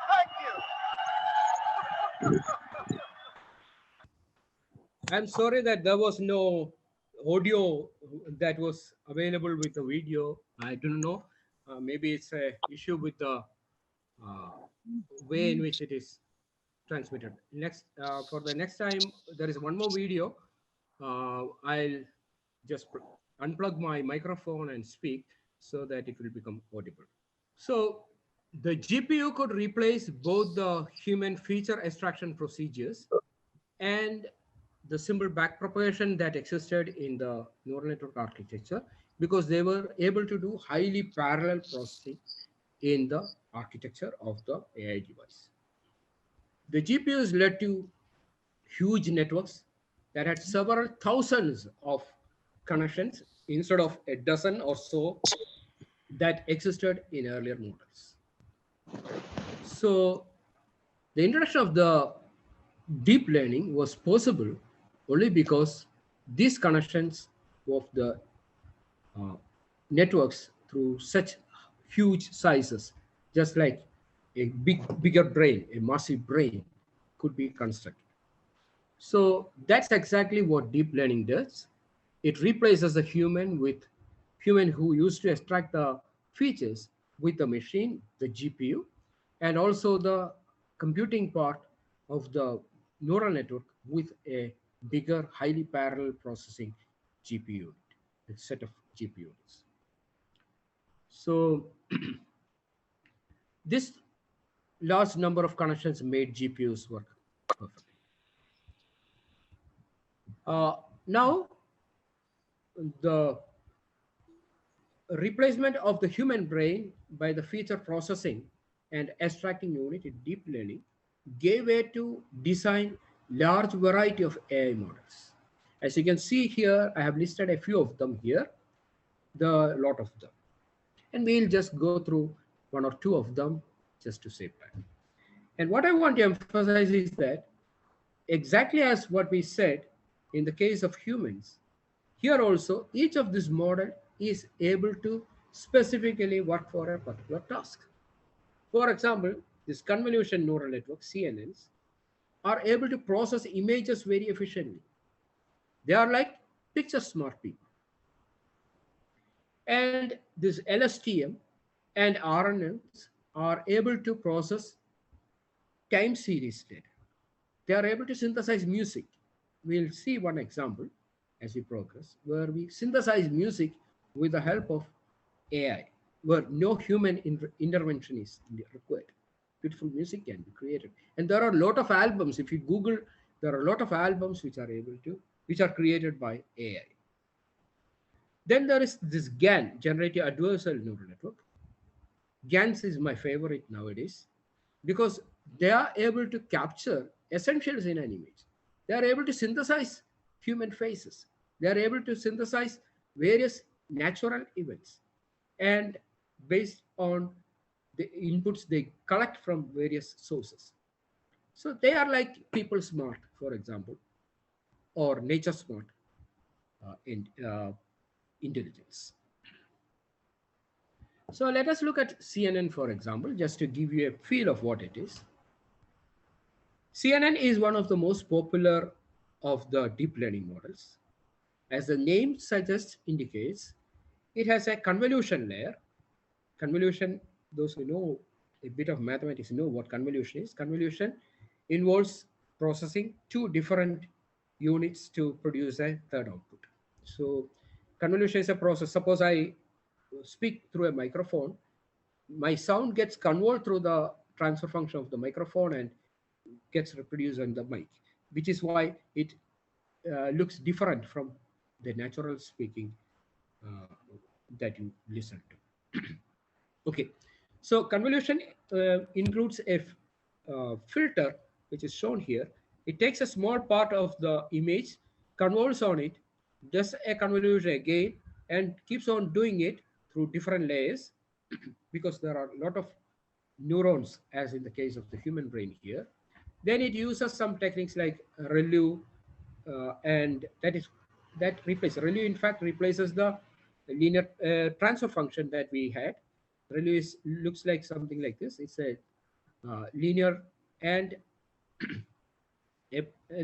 Thank you. I'm sorry that there was no audio that was available with the video. I don't know. Maybe it's a issue with the uh, way in which it is transmitted. Next, for the next time, there is one more video. I'll just unplug my microphone and speak so that it will become audible. So the GPU could replace both the human feature extraction procedures and the simple backpropagation that existed in the neural network architecture, because they were able to do highly parallel processing in the architecture of the AI device. The GPUs led to huge networks that had several thousands of connections instead of a dozen or so that existed in earlier models. So the introduction of the deep learning was possible only because these connections of the uh, networks through such huge sizes, just like a bigger brain, a massive brain, could be constructed. So that's exactly what deep learning does. It replaces the human who used to extract the features with the machine, the GPU, and also the computing part of the neural network with a bigger, highly parallel processing GPU unit, a set of GPU units. So this large number of connections made GPUs work perfectly. Now, the replacement of the human brain by the feature processing and extracting unit in deep learning gave way to design large variety of AI models. As you can see here, I have listed a few of them here, the lot of them. And we'll just go through one or two of them just to save time. And what I want to emphasize is that exactly as what we said in the case of humans, here also each of this model is able to specifically work for a particular task. For example, this convolution neural network, CNNs, are able to process images very efficiently. They are like picture smart people. And this LSTM and RNNs are able to process time series data. They are able to synthesize music. We'll see one example as we progress where we synthesize music with the help of AI, where no human intervention is required. Beautiful music can be created. And there are a lot of albums. If you Google, there are a lot of albums which are created by AI. Then there is this GAN, Generative Adversarial Neural Network. GANs is my favorite nowadays because they are able to capture essentials in an image. They are able to synthesize human faces. They are able to synthesize various natural events. And based on the inputs they collect from various sources. So they are like people smart, for example, or nature smart intelligence. So let us look at CNN, for example, just to give you a feel of what it is. CNN is one of the most popular of the deep learning models. As the name suggests indicates, it has a convolution layer. Convolution, those who know a bit of mathematics know what convolution is. Convolution involves processing two different units to produce a third output. So convolution is a process. Suppose I speak through a microphone, my sound gets convolved through the transfer function of the microphone and gets reproduced on the mic, which is why it looks different from the natural speaking uh, that you listen to. Okay, so convolution includes a filter, which is shown here. It takes a small part of the image, convolves on it, does a convolution again, and keeps on doing it through different layers because there are a lot of neurons, as in the case of the human brain here. Then it uses some techniques like ReLU, and that replaces ReLU. In fact, replaces the linear transfer function that we had. ReLU looks like something like this. It's a linear and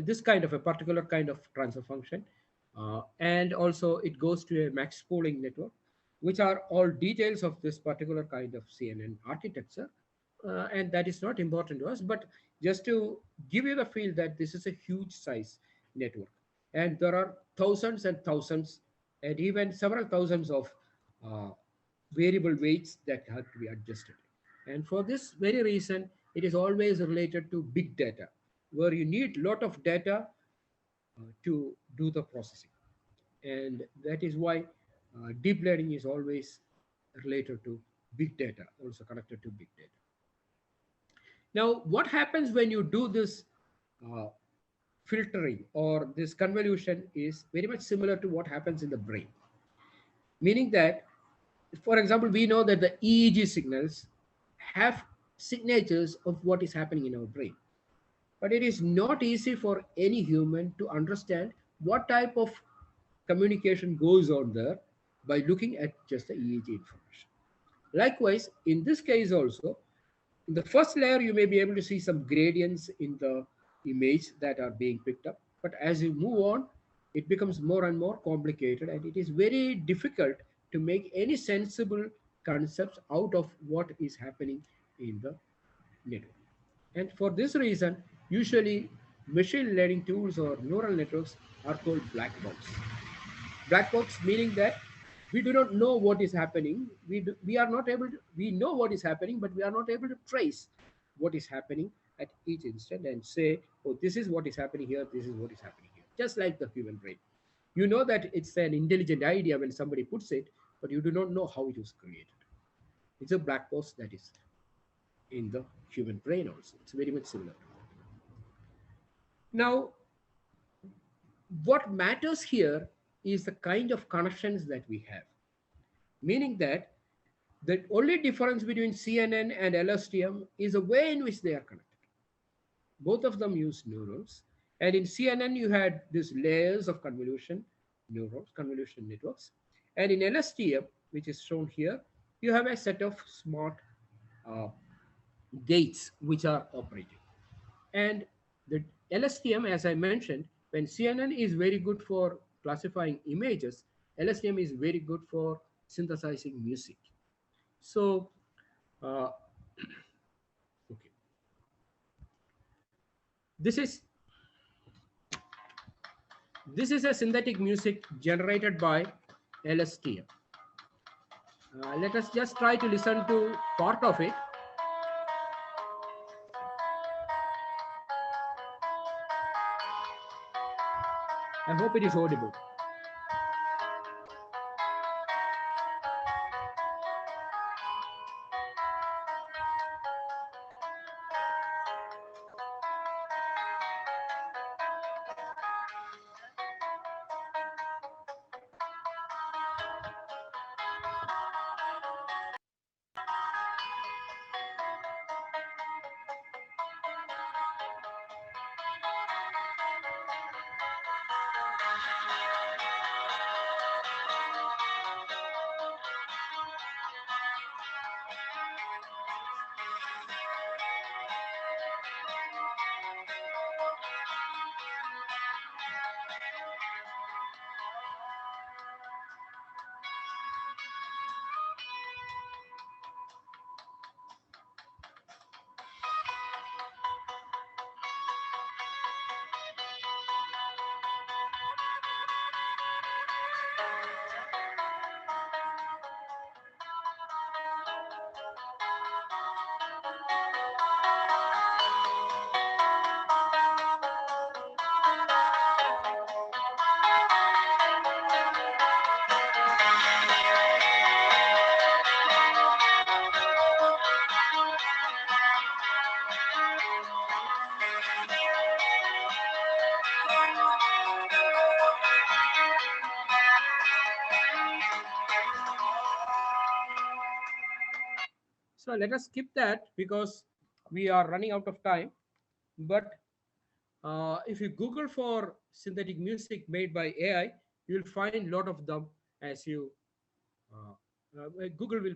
this kind of a particular kind of transfer function, and also it goes to a max pooling network, which are all details of this particular kind of CNN architecture, and that is not important to us, but just to give you the feel that this is a huge size network, and there are thousands and thousands and even several thousands of uh, variable weights that have to be adjusted. And for this very reason, it is always related to big data, where you need a lot of data to do the processing. And that is why deep learning is always related to big data, also connected to big data. Now, what happens when you do this uh, filtering or this convolution is very much similar to what happens in the brain, meaning that, for example, we know that the EEG signals have signatures of what is happening in our brain. But it is not easy for any human to understand what type of communication goes on there by looking at just the EEG information. Likewise, in this case also, in the first layer, you may be able to see some gradients in the image that are being picked up. But as you move on, it becomes more and more complicated, and it is very difficult to make any sensible concepts out of what is happening in the network. And for this reason, usually machine learning tools or neural networks are called black box. Black box meaning that we do not know what is happening. We are not able to, we know what is happening, but we are not able to trace what is happening at each instant and say, oh, this is what is happening here, this is what is happening here. Just like the human brain. You know that it's an intelligent idea when somebody puts it, but you do not know how it was created. It's a black box that is in the human brain also. It's very much similar. Now, what matters here is the kind of connections that we have, meaning that the only difference between CNN and LSTM is the way in which they are connected. Both of them use neurons, and in CNN you had these layers of convolution neurons, convolution networks, and in LSTM which is shown here, you have a set of smart uh, gates which are operating. And the LSTM, as I mentioned, when CNN is very good for classifying images, LSTM is very good for synthesizing music. So, uh, okay, this is this is a synthetic music generated by LSTM. Let us just try to listen to part of it. I hope it is audible. So let us skip that because we are running out of time. But if you Google for synthetic music made by AI, you will find a lot of them as you uh, Google will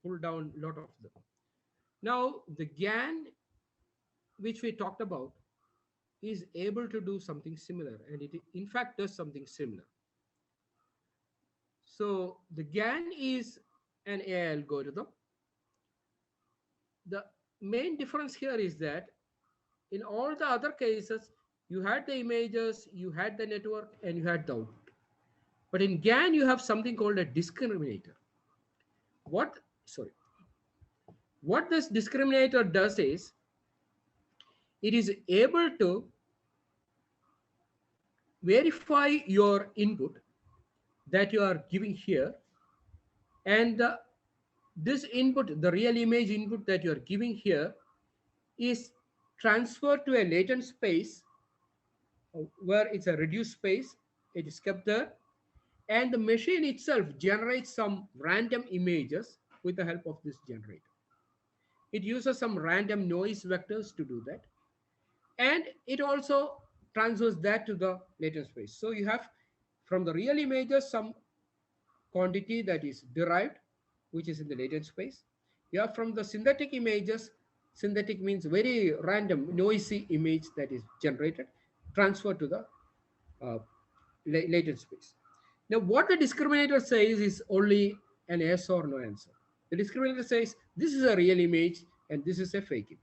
pull down a lot of them. Now the GAN which we talked about is able to do something similar, and it in fact does something similar. So the GAN is an AI algorithm. The main difference here is that in all the other cases, you had the images, you had the network, and you had the output. But in GAN, you have something called a discriminator. What, sorry, what this discriminator does is it is able to verify your input that you are giving here, and this input, the real image input that you are giving here, is transferred to a latent space where it's a reduced space. It is kept there, and the machine itself generates some random images with the help of this generator. It uses some random noise vectors to do that, and it also transfers that to the latent space. So you have from the real images some quantity that is derived, which is in the latent space. You have from the synthetic images, synthetic means very random, noisy image that is generated, transferred to the uh, latent space. Now, what the discriminator says is only an yes or no answer. The discriminator says this is a real image and this is a fake image.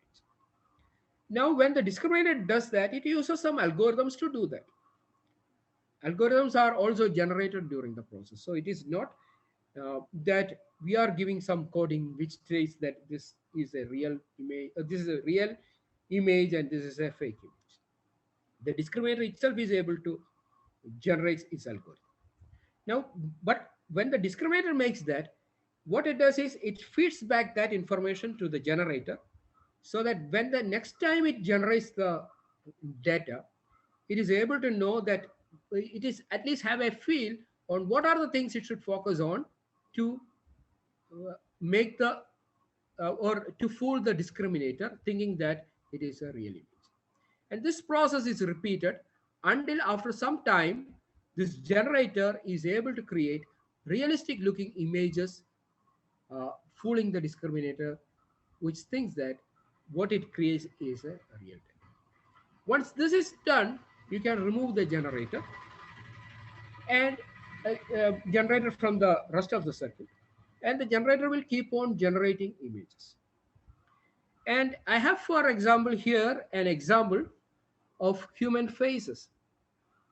Now, when the discriminator does that, it uses some algorithms to do that. Algorithms are also generated during the process. So it is not that we are giving some coding which says that this is a real image, this is a real image and this is a fake image. The discriminator itself is able to generate its algorithm. Now, but when the discriminator makes that, what it does is it feeds back that information to the generator so that when the next time it generates the data, it is able to know that it is at least have a feel on what are the things it should focus on to make the or to fool the discriminator thinking that it is a real image. And this process is repeated until after some time this generator is able to create realistic looking images fooling the discriminator, which thinks that what it creates is a real time. Once this is done, you can remove the generator and generator from the rest of the circuit, and the generator will keep on generating images. And I have, for example, here an example of human faces.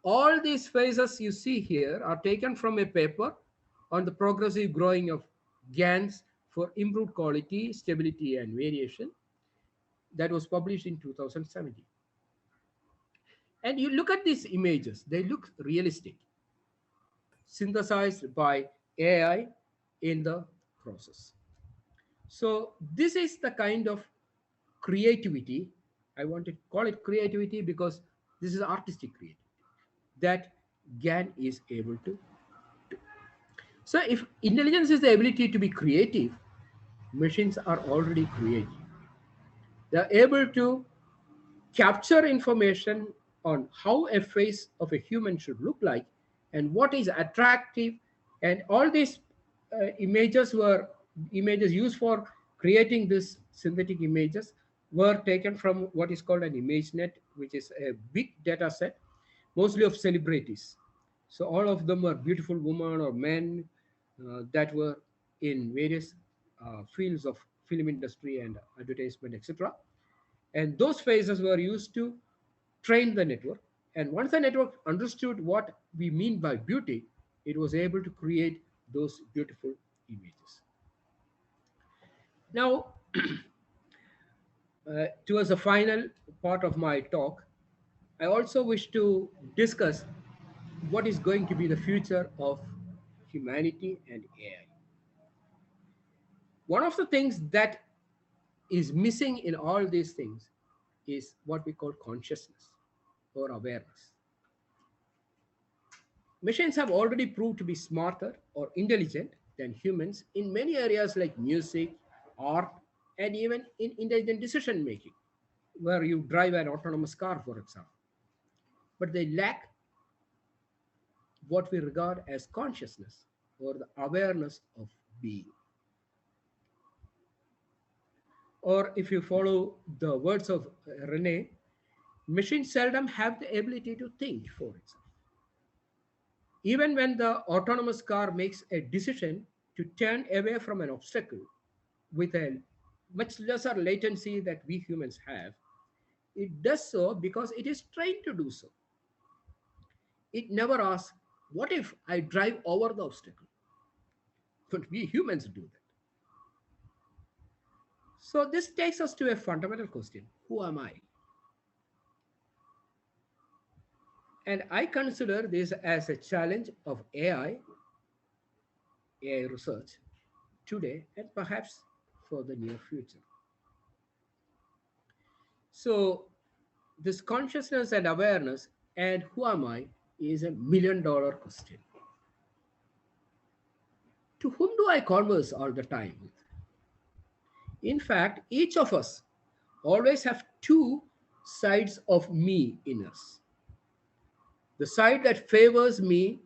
All these faces you see here are taken from a paper on the progressive growing of GANs for improved quality, stability, and variation that was published in 2017. And you look at these images, they look realistic, synthesized by AI in the process. So, this is the kind of creativity. I want to call it creativity because this is artistic creativity that GAN is able to do. So, if intelligence is the ability to be creative, machines are already creative. They are able to capture information on how a face of a human should look like and what is attractive, and all these images were images used for creating these synthetic images were taken from what is called an image net, which is a big data set mostly of celebrities. So all of them were beautiful women or men that were in various fields of film industry and advertisement, etc. And those phases were used to train the network. And once the network understood what we mean by beauty, it was able to create those beautiful images. Now, towards the final part of my talk, I also wish to discuss what is going to be the future of humanity and AI. One of the things that is missing in all these things is what we call consciousness or awareness. Machines have already proved to be smarter or intelligent than humans in many areas like music, art, and even in intelligent decision making, where you drive an autonomous car, for example. But they lack what we regard as consciousness or the awareness of being. Or if you follow the words of Rene, machines seldom have the ability to think for itself. Even when the autonomous car makes a decision to turn away from an obstacle with a much lesser latency that we humans have, it does so because it is trained to do so. It never asks, what if I drive over the obstacle? But we humans do that. So this takes us to a fundamental question: who am I? And I consider this as a challenge of AI research today and perhaps for the near future. So, this consciousness and awareness and who am I is a $1 million question. To whom do I converse all the time with? In fact, each of us always have two sides of me in us: the side that favors me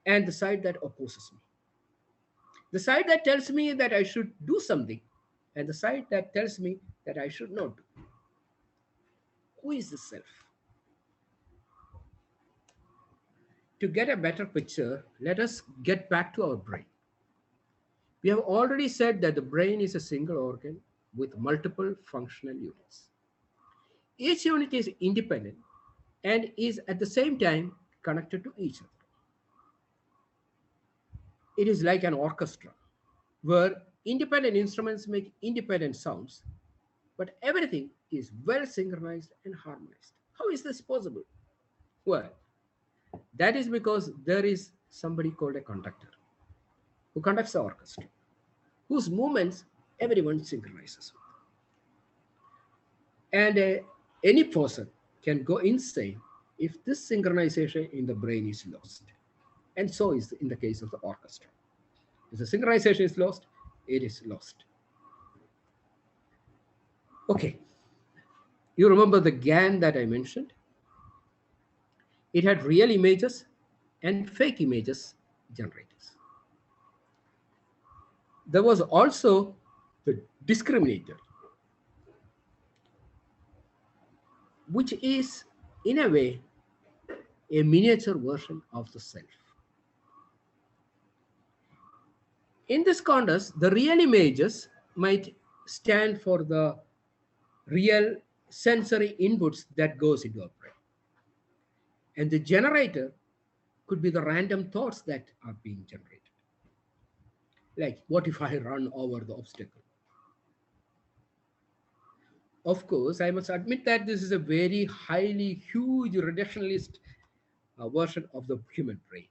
and the side that opposes me. The side that tells me that I should do something and the side that tells me that I should not do. Who is the self? To get a better picture, let us get back to our brain. We have already said that the brain is a single organ with multiple functional units. Each unit is independent and is at the same time connected to each other. It is like an orchestra where independent instruments make independent sounds, but everything is well synchronized and harmonized. How is this possible? Well, that is because there is somebody called a conductor who conducts the orchestra, whose movements everyone synchronizes with. And any person can go insane if this synchronization in the brain is lost. And so is in the case of the orchestra. If the synchronization is lost, it is lost. Okay, you remember the GAN that I mentioned? It had real images and fake images generators. There was also the discriminator, which is, in a way, a miniature version of the self. In this context, the real images might stand for the real sensory inputs that goes into our brain. And the generator could be the random thoughts that are being generated. Like, what if I run over the obstacle? Of course, I must admit that this is a very highly huge reductionist version of the human brain.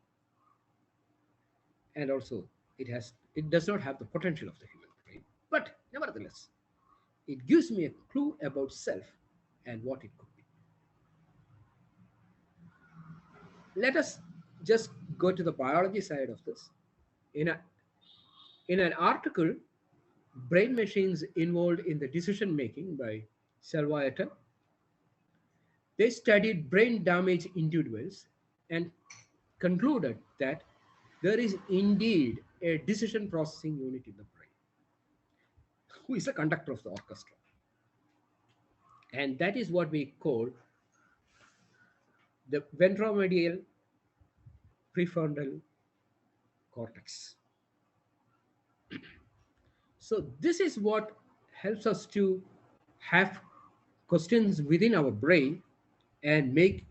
And also, it does not have the potential of the human brain. But nevertheless, it gives me a clue about self and what it could be. Let us just go to the biology side of this. In, a, in an article, Brain Machines Involved in the Decision Making by Salvatore, they studied brain damaged individuals and concluded that there is indeed a decision processing unit in the brain, who is the conductor of the orchestra. And that is what we call the ventromedial prefrontal cortex. So this is what helps us to have questions within our brain and make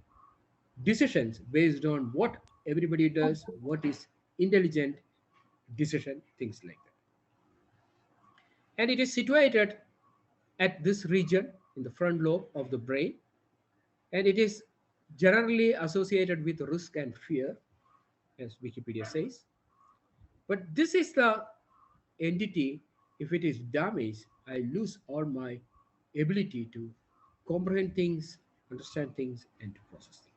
decisions based on what everybody does, what is intelligent decision, things like that. And it is situated at this region in the front lobe of the brain, and it is generally associated with risk and fear, as Wikipedia says. But this is the entity, if it is damaged, I lose all my ability to comprehend things, understand things, and to process things.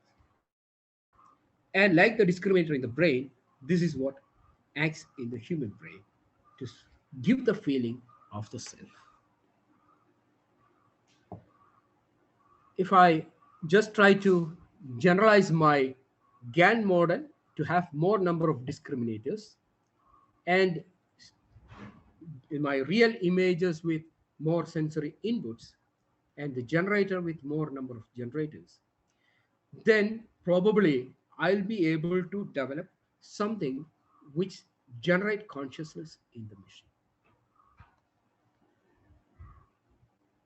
And like the discriminator in the brain, this is what acts in the human brain to give the feeling of the self. If I just try to generalize my GAN model to have more number of discriminators and in my real images with more sensory inputs and the generator with more number of generators, then probably I'll be able to develop something which generate consciousness in the machine.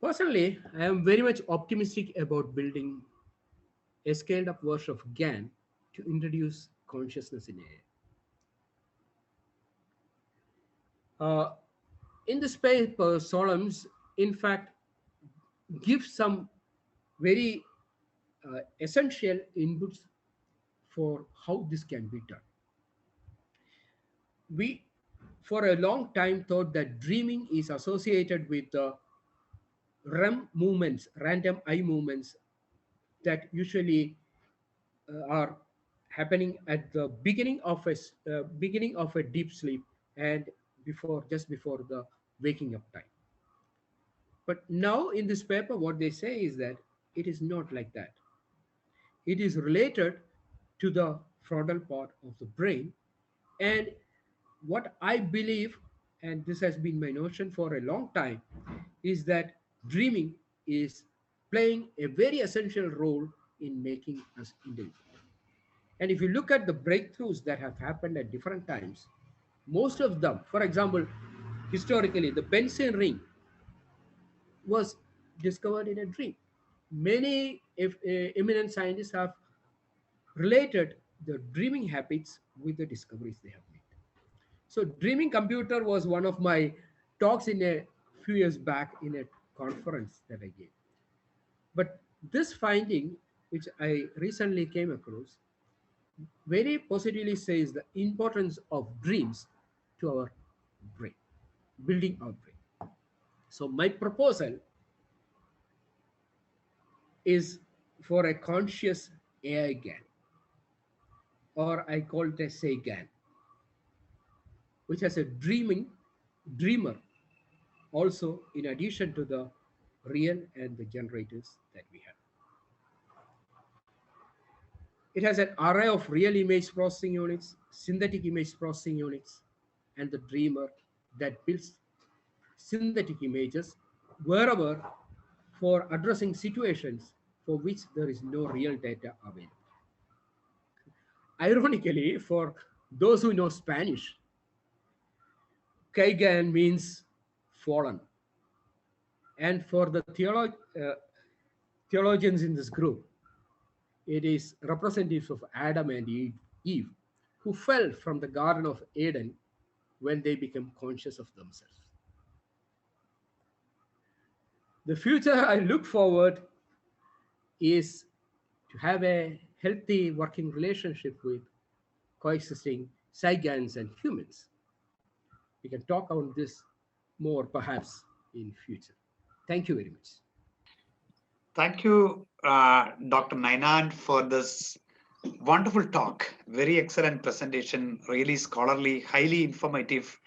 Personally, I am very much optimistic about building a scaled up version of GAN to introduce consciousness in AI. In this paper, Solomons, in fact, gives some very essential inputs for how this can be done. We, for a long time, thought that dreaming is associated with the REM movements, random eye movements, that usually are happening at the beginning of a deep sleep and just before the waking up time. But now in this paper, what they say is that it is not like that. It is related to the frontal part of the brain. And what I believe, and this has been my notion for a long time, is that dreaming is playing a very essential role in making us intelligent. And if you look at the breakthroughs that have happened at different times, most of them, for example, historically, the Benson ring was discovered in a dream. Many eminent scientists have related the dreaming habits with the discoveries they have made. So, dreaming computer was one of my talks in a few years back in a conference that I gave. But this finding, which I recently came across, very positively says the importance of dreams to our brain, building our brain. So, my proposal is for a conscious AI GAN, or I call it a say GAN, which has a dreamer also in addition to the real and the generators that we have. It has an array of real image processing units, synthetic image processing units, and the dreamer. that builds synthetic images wherever for addressing situations for which there is no real data available. Ironically, for those who know Spanish, Kaigan means fallen. And for the theologians in this group, it is representatives of Adam and Eve who fell from the Garden of Eden when they became conscious of themselves. The future I look forward is to have a healthy working relationship with coexisting Saigans and humans. We can talk on this more perhaps in future. Thank you very much. Thank you, Dr. Nainand, for this wonderful talk. Very excellent presentation, really scholarly, highly informative,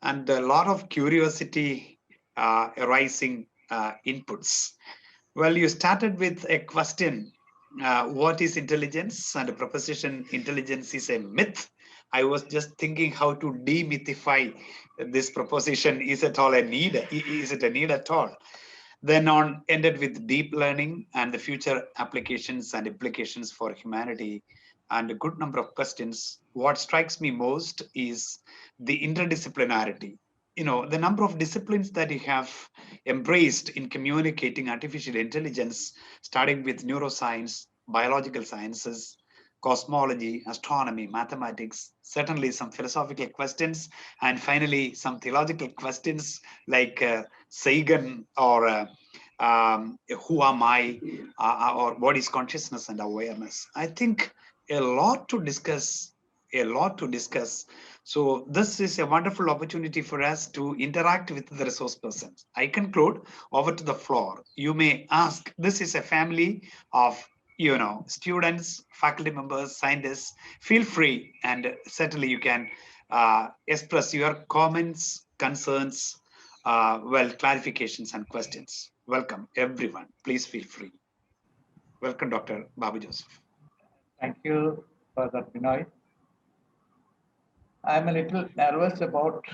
and a lot of curiosity arising inputs. Well, you started with a question, what is intelligence? And the proposition intelligence is a myth. I was just thinking how to demythify this proposition. Is it all a need? Is it a need at all? Then on ended with deep learning and the future applications and implications for humanity, and a good number of questions. What strikes me most is the interdisciplinarity. You know, the number of disciplines that you have embraced in communicating artificial intelligence, starting with neuroscience, biological sciences, cosmology, astronomy, mathematics, certainly some philosophical questions, and finally some theological questions like Sagan or who am I, or what is consciousness and awareness. I think a lot to discuss, a lot to discuss. So this is a wonderful opportunity for us to interact with the resource persons. I conclude, over to the floor. You may ask, this is a family of students, faculty members, scientists. Feel free, and certainly you can express your comments, concerns, clarifications and questions. Welcome, everyone. Please feel free. Welcome, Dr. Babu Joseph. Thank you, Father Binoy. I'm a little nervous about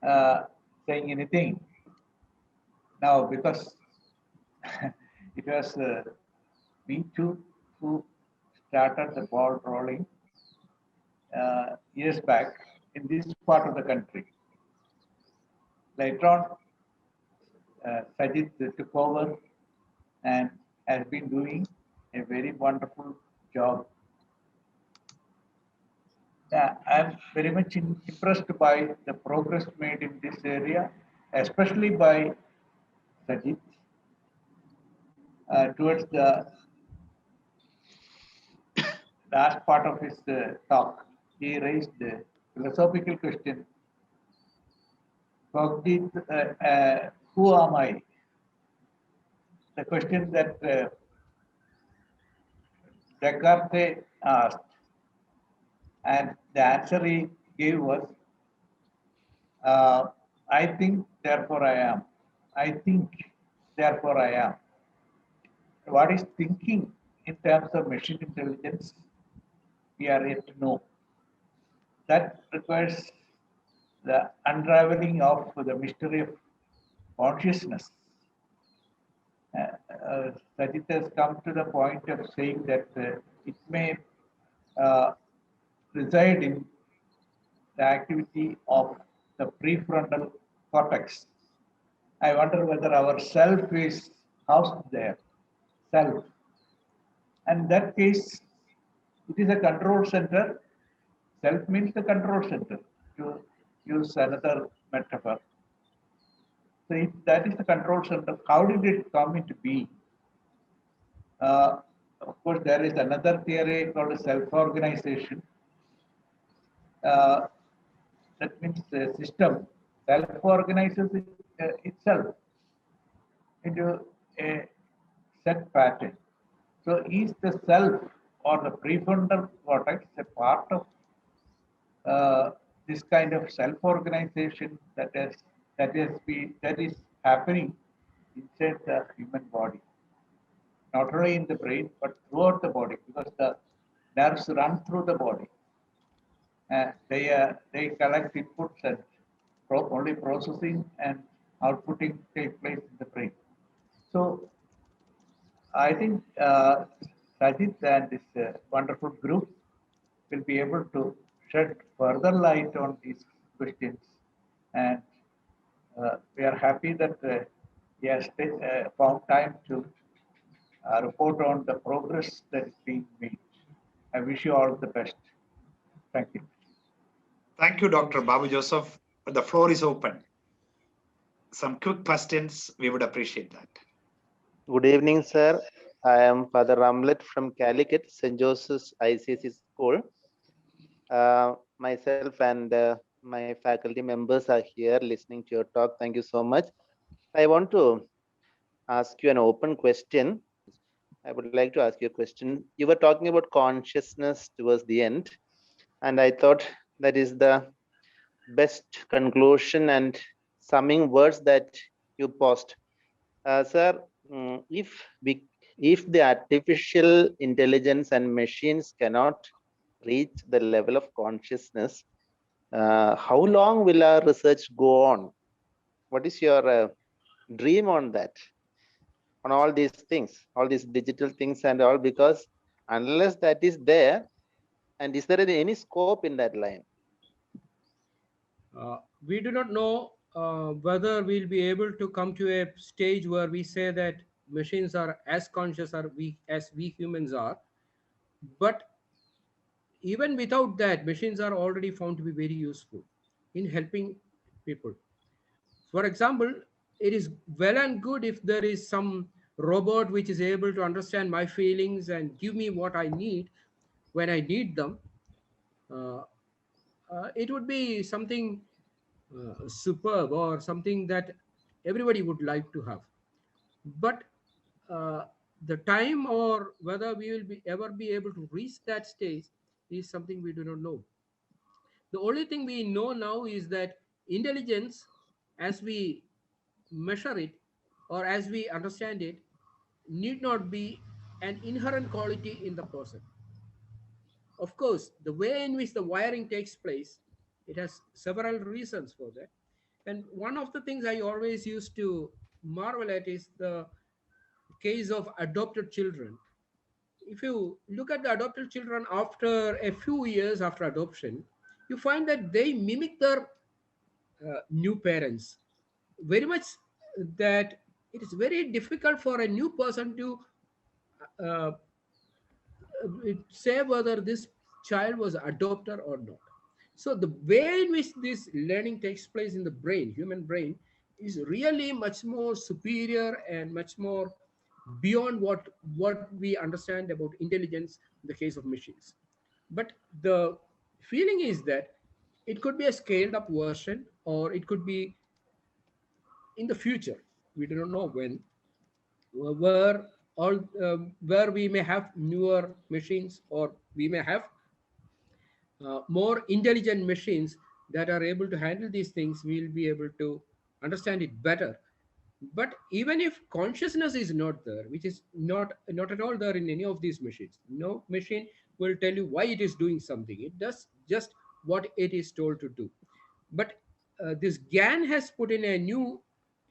uh, saying anything now because it was me too who started the ball rolling years back in this part of the country. Later on, Sajid took over and has been doing a very wonderful job. I'm very much impressed by the progress made in this area, especially by Sajid. Towards the last part of his talk, he raised the philosophical question, who am I? The question that Descartes asked, and the answer he gave was, I think, therefore I am. I think, therefore I am. What is thinking in terms of machine intelligence? We are yet to know. That requires the unraveling of the mystery of consciousness. Sajid has come to the point of saying that it may uh, reside in the activity of the prefrontal cortex. I wonder whether our self is housed there. Self. And in that case, it is a control center. Self means the control center, to use another metaphor. So if that is the control center, how did it come into being? Of course, there is another theory called self-organization. Uh, that means the system self-organizes itself into a set pattern. So is the self or the prefrontal cortex a part of this kind of self-organization that is happening inside the human body, not only in the brain but throughout the body, because the nerves run through the body and they collect inputs and only processing and outputting take place in the brain. So I think Rajit and this wonderful group will be able to shed further light on these questions. And we are happy that he has found time to report on the progress that is being made. I wish you all the best. Thank you. Thank you, Dr. Babu Joseph. The floor is open. Some quick questions, we would appreciate that. Good evening, sir. I am Father Ramlet from Calicut, St. Joseph's ICC School. Myself and my faculty members are here listening to your talk. Thank you so much. I want to ask you an open question. I would like to ask you a question. You were talking about consciousness towards the end, and I thought that is the best conclusion and summing words that you posed. Sir, if the artificial intelligence and machines cannot reach the level of consciousness, how long will our research go on? What is your dream on that? On all these things, all these digital things and all, because unless that is there, and is there any scope in that line? We do not know whether we'll be able to come to a stage where we say that machines are as conscious as we humans are. But even without that, machines are already found to be very useful in helping people. For example, it is well and good if there is some robot which is able to understand my feelings and give me what I need when I need them. Uh, it would be something superb or something that everybody would like to have. But uh, the time or whether we will ever be able to reach that stage is something we do not know. The only thing we know now is that intelligence, as we measure it or as we understand it, need not be an inherent quality in the person. Of course, the way in which the wiring takes place, it has several reasons for that. And one of the things I always used to marvel at is the case of adopted children. If you look at the adopted children after a few years after adoption, you find that they mimic their new parents very much, that it is very difficult for a new person to uh, say whether this child was adopted or not. So the way in which this learning takes place in the brain, human brain, is really much more superior and much more beyond what we understand about intelligence in the case of machines. But the feeling is that it could be a scaled up version, or it could be in the future. We do not know when, where all where we may have newer machines, or we may have more intelligent machines that are able to handle these things. We'll be able to understand it better. But even if consciousness is not there, which is not at all there in any of these machines, no machine will tell you why it is doing something. It does just what it is told to do. But this GAN has put in a new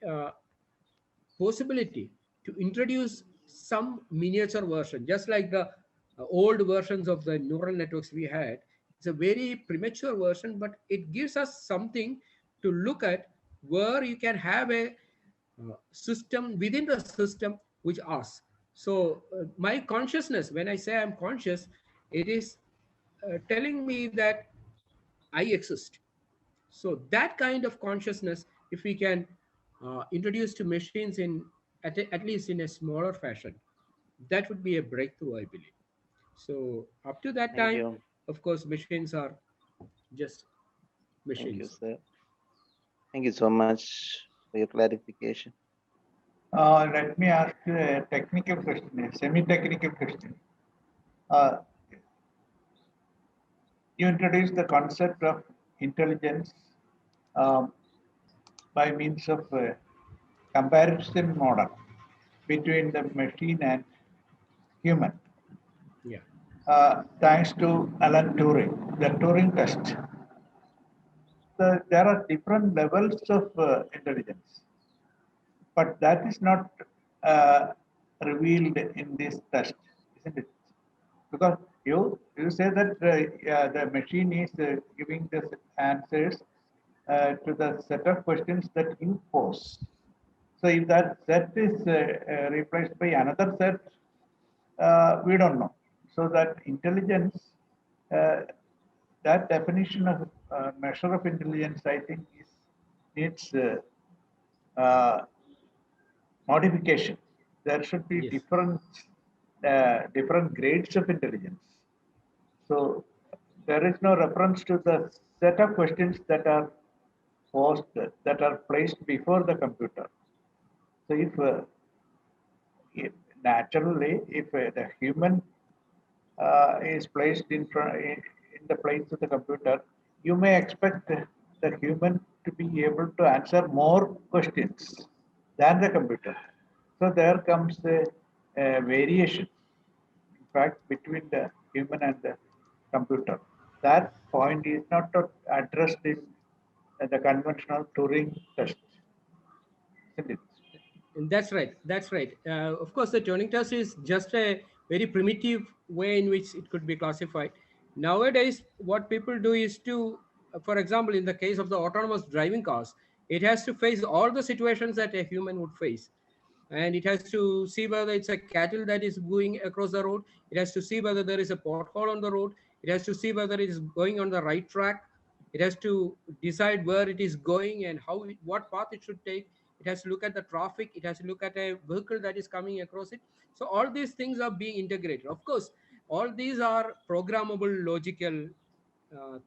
uh, possibility to introduce some miniature version, just like the old versions of the neural networks we had. It's a very premature version, but it gives us something to look at, where you can have a system within the system which asks. So my consciousness, when I say I'm conscious, it is telling me that I exist. So that kind of consciousness, if we can introduce to machines in at least in a smaller fashion, that would be a breakthrough, I believe. So up to that Thank time, you. of course, machines are just Thank you, machines. sir. Thank you so much for your clarification. Let me ask you a technical question, a semi-technical question. Uh, you introduced the concept of intelligence um, by means of a comparison model between the machine and human. Yeah. Thanks to Alan Turing, the Turing test. there are different levels of intelligence, but that is not uh, revealed in this test, isn't it? Because you say that the machine is giving the answers to the set of questions that you pose. So if that set is replaced by another set, we don't know. So that intelligence, uh, that definition of measure of intelligence, I think, is needs uh, modification. There should be Yes. different grades of intelligence. So there is no reference to the set of questions that are posed, that are placed before the computer. So if naturally, if the human is placed in the place of the computer, you may expect the human to be able to answer more questions than the computer. So there comes a variation, in fact, between the human and the computer. That point is not addressed in the conventional Turing test, isn't it? And that's right. That's right. Of course, the Turing test is just a very primitive way in which it could be classified. Nowadays, what people do is to, for example, in the case of the autonomous driving cars, it has to face all the situations that a human would face, and it has to see whether it's a cattle that is going across the road. It has to see whether there is a pothole on the road. It has to see whether it is going on the right track. It has to decide where it is going and what path it should take. It has to look at the traffic. It has to look at a vehicle that is coming across it. So all these things are being integrated. Of course, all these are programmable logical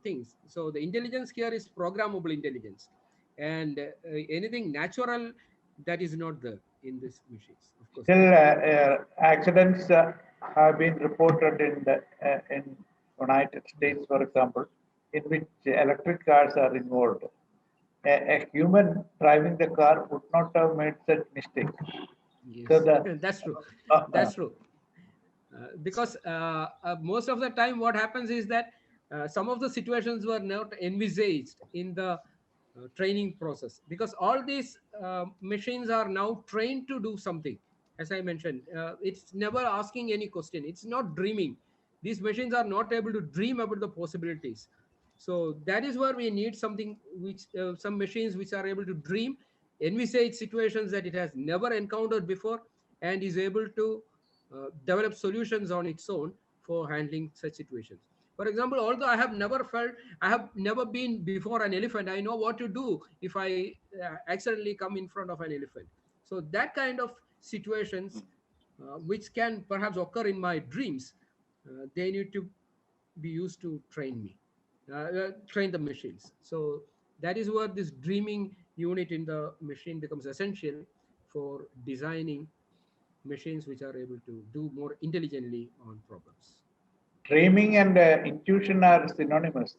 things. So the intelligence here is programmable intelligence, and anything natural, that is not there in these machines. Of course, Still, that is what. accidents have been reported in United States, for example, in which electric cars are involved. A human driving the car would not have made such mistake. So Yes, the that's true. uh, uh, That's true. Because most of the time, what happens is that some of the situations were not envisaged in the training process, because all these machines are now trained to do something. As I mentioned, it's never asking any question. It's not dreaming. These machines are not able to dream about the possibilities. So that is where we need something which some machines which are able to dream, envisage situations that it has never encountered before, and is able to develop solutions on its own for handling such situations. For example, although I have never been before an elephant, I know what to do if I accidentally come in front of an elephant. So that kind of situations, which can perhaps occur in my dreams, they need to be used to train me, train the machines. So that is where this dreaming unit in the machine becomes essential for designing machines which are able to do more intelligently on problems. dreaming and intuition are synonymous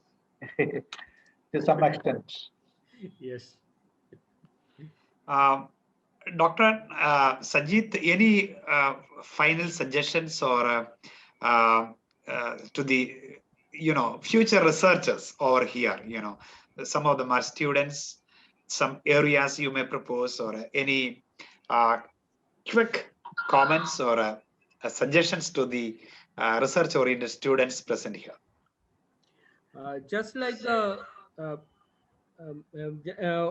to some extent. Yes. Uh, Dr. Sanjeet, any final suggestions or to the future researchers over here? Some of them are students. Some areas you may propose, or any uh, quick comments or suggestions to the research-oriented students present here. Just like the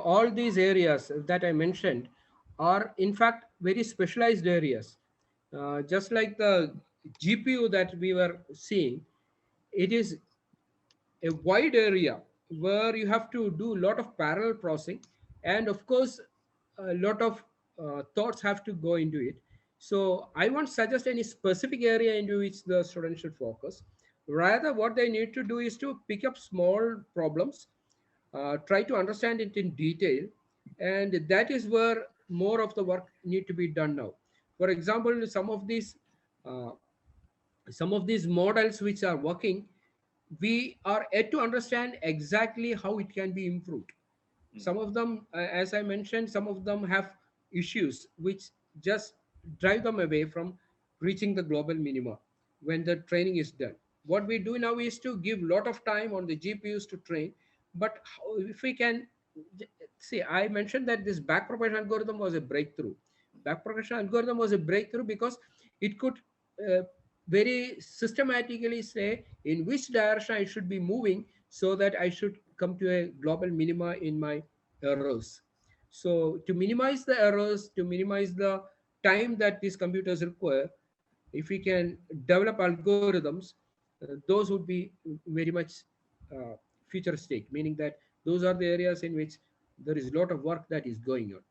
all these areas that I mentioned are in fact very specialized areas. Just like the GPU that we were seeing, it is a wide area where you have to do a lot of parallel processing, and of course a lot of thoughts have to go into it. So I won't suggest any specific area into which the students should focus. Rather, what they need to do is to pick up small problems, try to understand it in detail, and that is where more of the work need to be done now. For example, uh, some of these models which are working, we are yet to understand exactly how it can be improved. Some of them, as I mentioned, some of them have issues which just drive them away from reaching the global minima when the training is done. What we do now is to give lot of time on the GPUs to train, But if we can see, I mentioned that this backpropagation algorithm was a breakthrough. Backpropagation algorithm was a breakthrough because it could uh, very systematically say in which direction I should be moving so that I should come to a global minima in my errors. So to minimize the errors, to minimize the time that these computers require, if we can develop algorithms, those would be very much uh, futuristic, meaning that those are the areas in which there is a lot of work that is going on.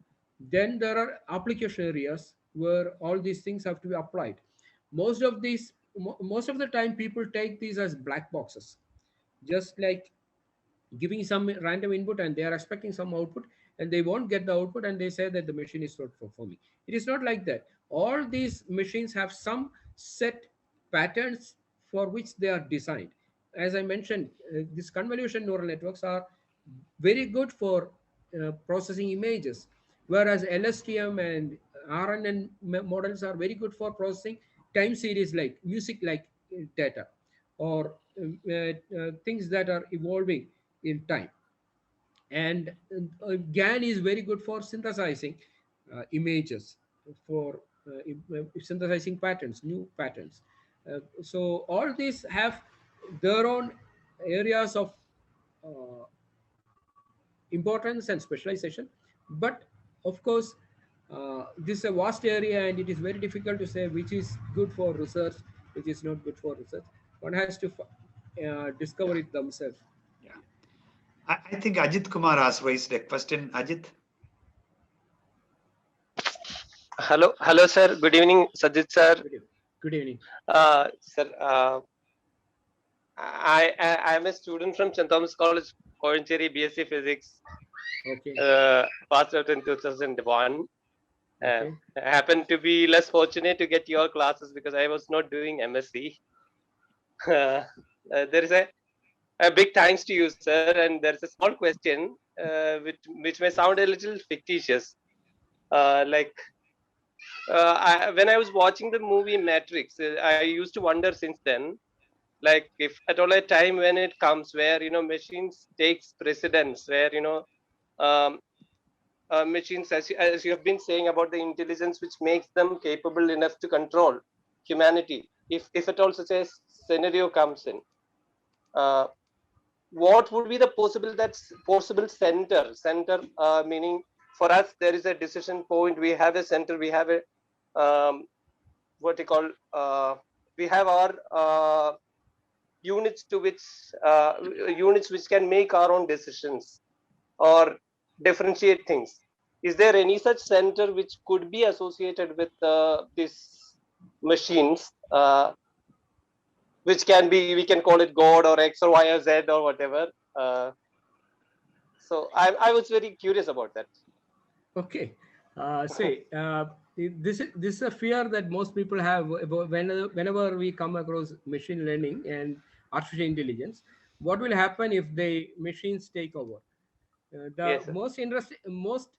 Then there are application areas where all these things have to be applied. Most of the time people take these as black boxes, just like giving some random input and they are expecting some output, and they won't get the output and they say that the machine is not performing. It is not like that. All these machines have some set patterns for which they are designed. As I mentioned, these convolution neural networks are very good for processing images, whereas LSTM and RNN models are very good for processing time series like music like data, or things that are evolving in time. And GAN is very good for synthesizing images, for synthesizing patterns, new patterns. So all these have their own areas of uh, importance and specialization. But of course, this is a vast area and it is very difficult to say which is good for research, which is not good for research. One has to discover it themselves. Yeah. I think Ajit Kumar has raised a question. Ajit? Hello, sir. Good evening, Sajid sir. Good evening. Sir, I am a student from St. Thomas College, Coimbatore, BSc Physics. Okay. Passed out in 2001. Okay. I happened to be less fortunate to get your classes because I was not doing MSc. There is a big thanks to you, sir. And there's a small question which may sound a little fictitious. Like when I was watching the movie Matrix, I used to wonder since then, like if at all a time when it comes where machines takes precedence, where um, machines, as you have been saying about the intelligence which makes them capable enough to control humanity, if at all such a scenario comes in, uh, what would be the possible center, meaning for us there is a decision point, we have a center, we have a what you call we have our units to which units which can make our own decisions or differentiate things. Is there any such center which could be associated with these machines, which can be, we can call it God or X or Y or Z or whatever? So I was very curious about that. Okay. See, this is a fear that most people have about whenever we come across machine learning and artificial intelligence. What will happen if the machines take over? The Yes, sir. most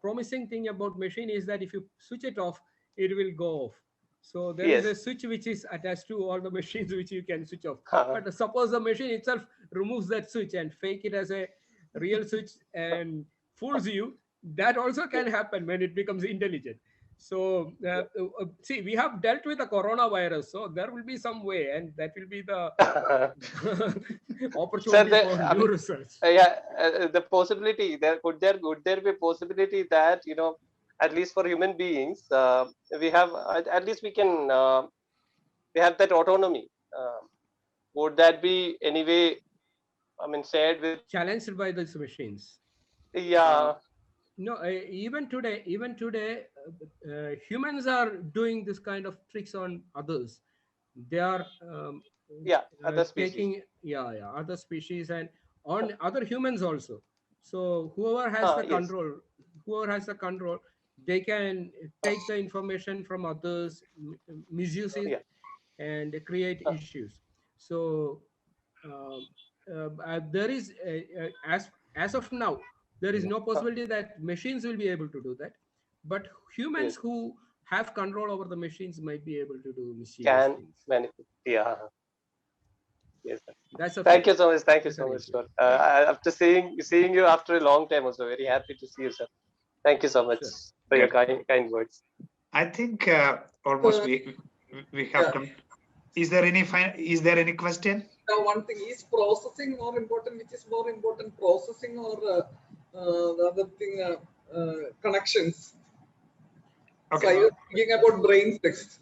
promising thing about machine is that if you switch it off, it will go off. So there is Yes. a switch which is attached to all the machines which you can switch off. Uh, But suppose the machine itself removes that switch and fake it as a real switch and fools you, that also can happen when it becomes intelligent. So see, we have dealt with the coronavirus, so there will be some way, and that will be the Sir, opportunity for I new mean, research. yeah, the possibility there could there be a possibility that at least for human beings, we have at least we can we have that autonomy. Would that be anyway? I mean, shared with, Challenged by these machines. yeah, No, even today, humans are doing this kind of tricks on others. They are yeah, other species. taking, yeah, other species and on other humans also. So whoever has the Yes, control, whoever has the control, they can take the information from others, misuse it, yeah, and create issues. So um, there is as of now, there is no possibility that machines will be able to do that, but humans yes, who have control over the machines might be able to do mischievous can things. manifest. Yeah, Yes, sir. That's a Thank fact. you so much. Thank you so much, Definitely. sir. After seeing you after a long time, also very happy to see you, sir. Thank you so much Sure. for your Good. kind words. I think almost Uh, we have yeah. done. Is there any question? Now, one thing is processing more important. Which is more important, processing or the other thing, connections? So I Okay. was thinking about brain text.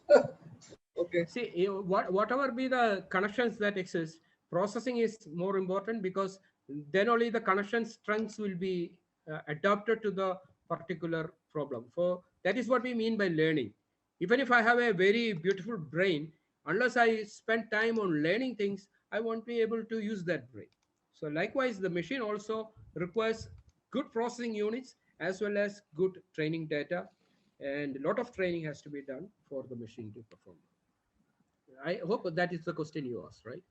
Okay. See, whatever be the connections that exist, processing is more important because then only the connection strengths will be adapted to the particular problem. For that is what we mean by learning. Even if I have a very beautiful brain, unless I spend time on learning things, I won't be able to use that brain. So likewise, the machine also requires good processing units as well as good training data, and a lot of training has to be done for the machine to perform. I hope that is the question you asked, right?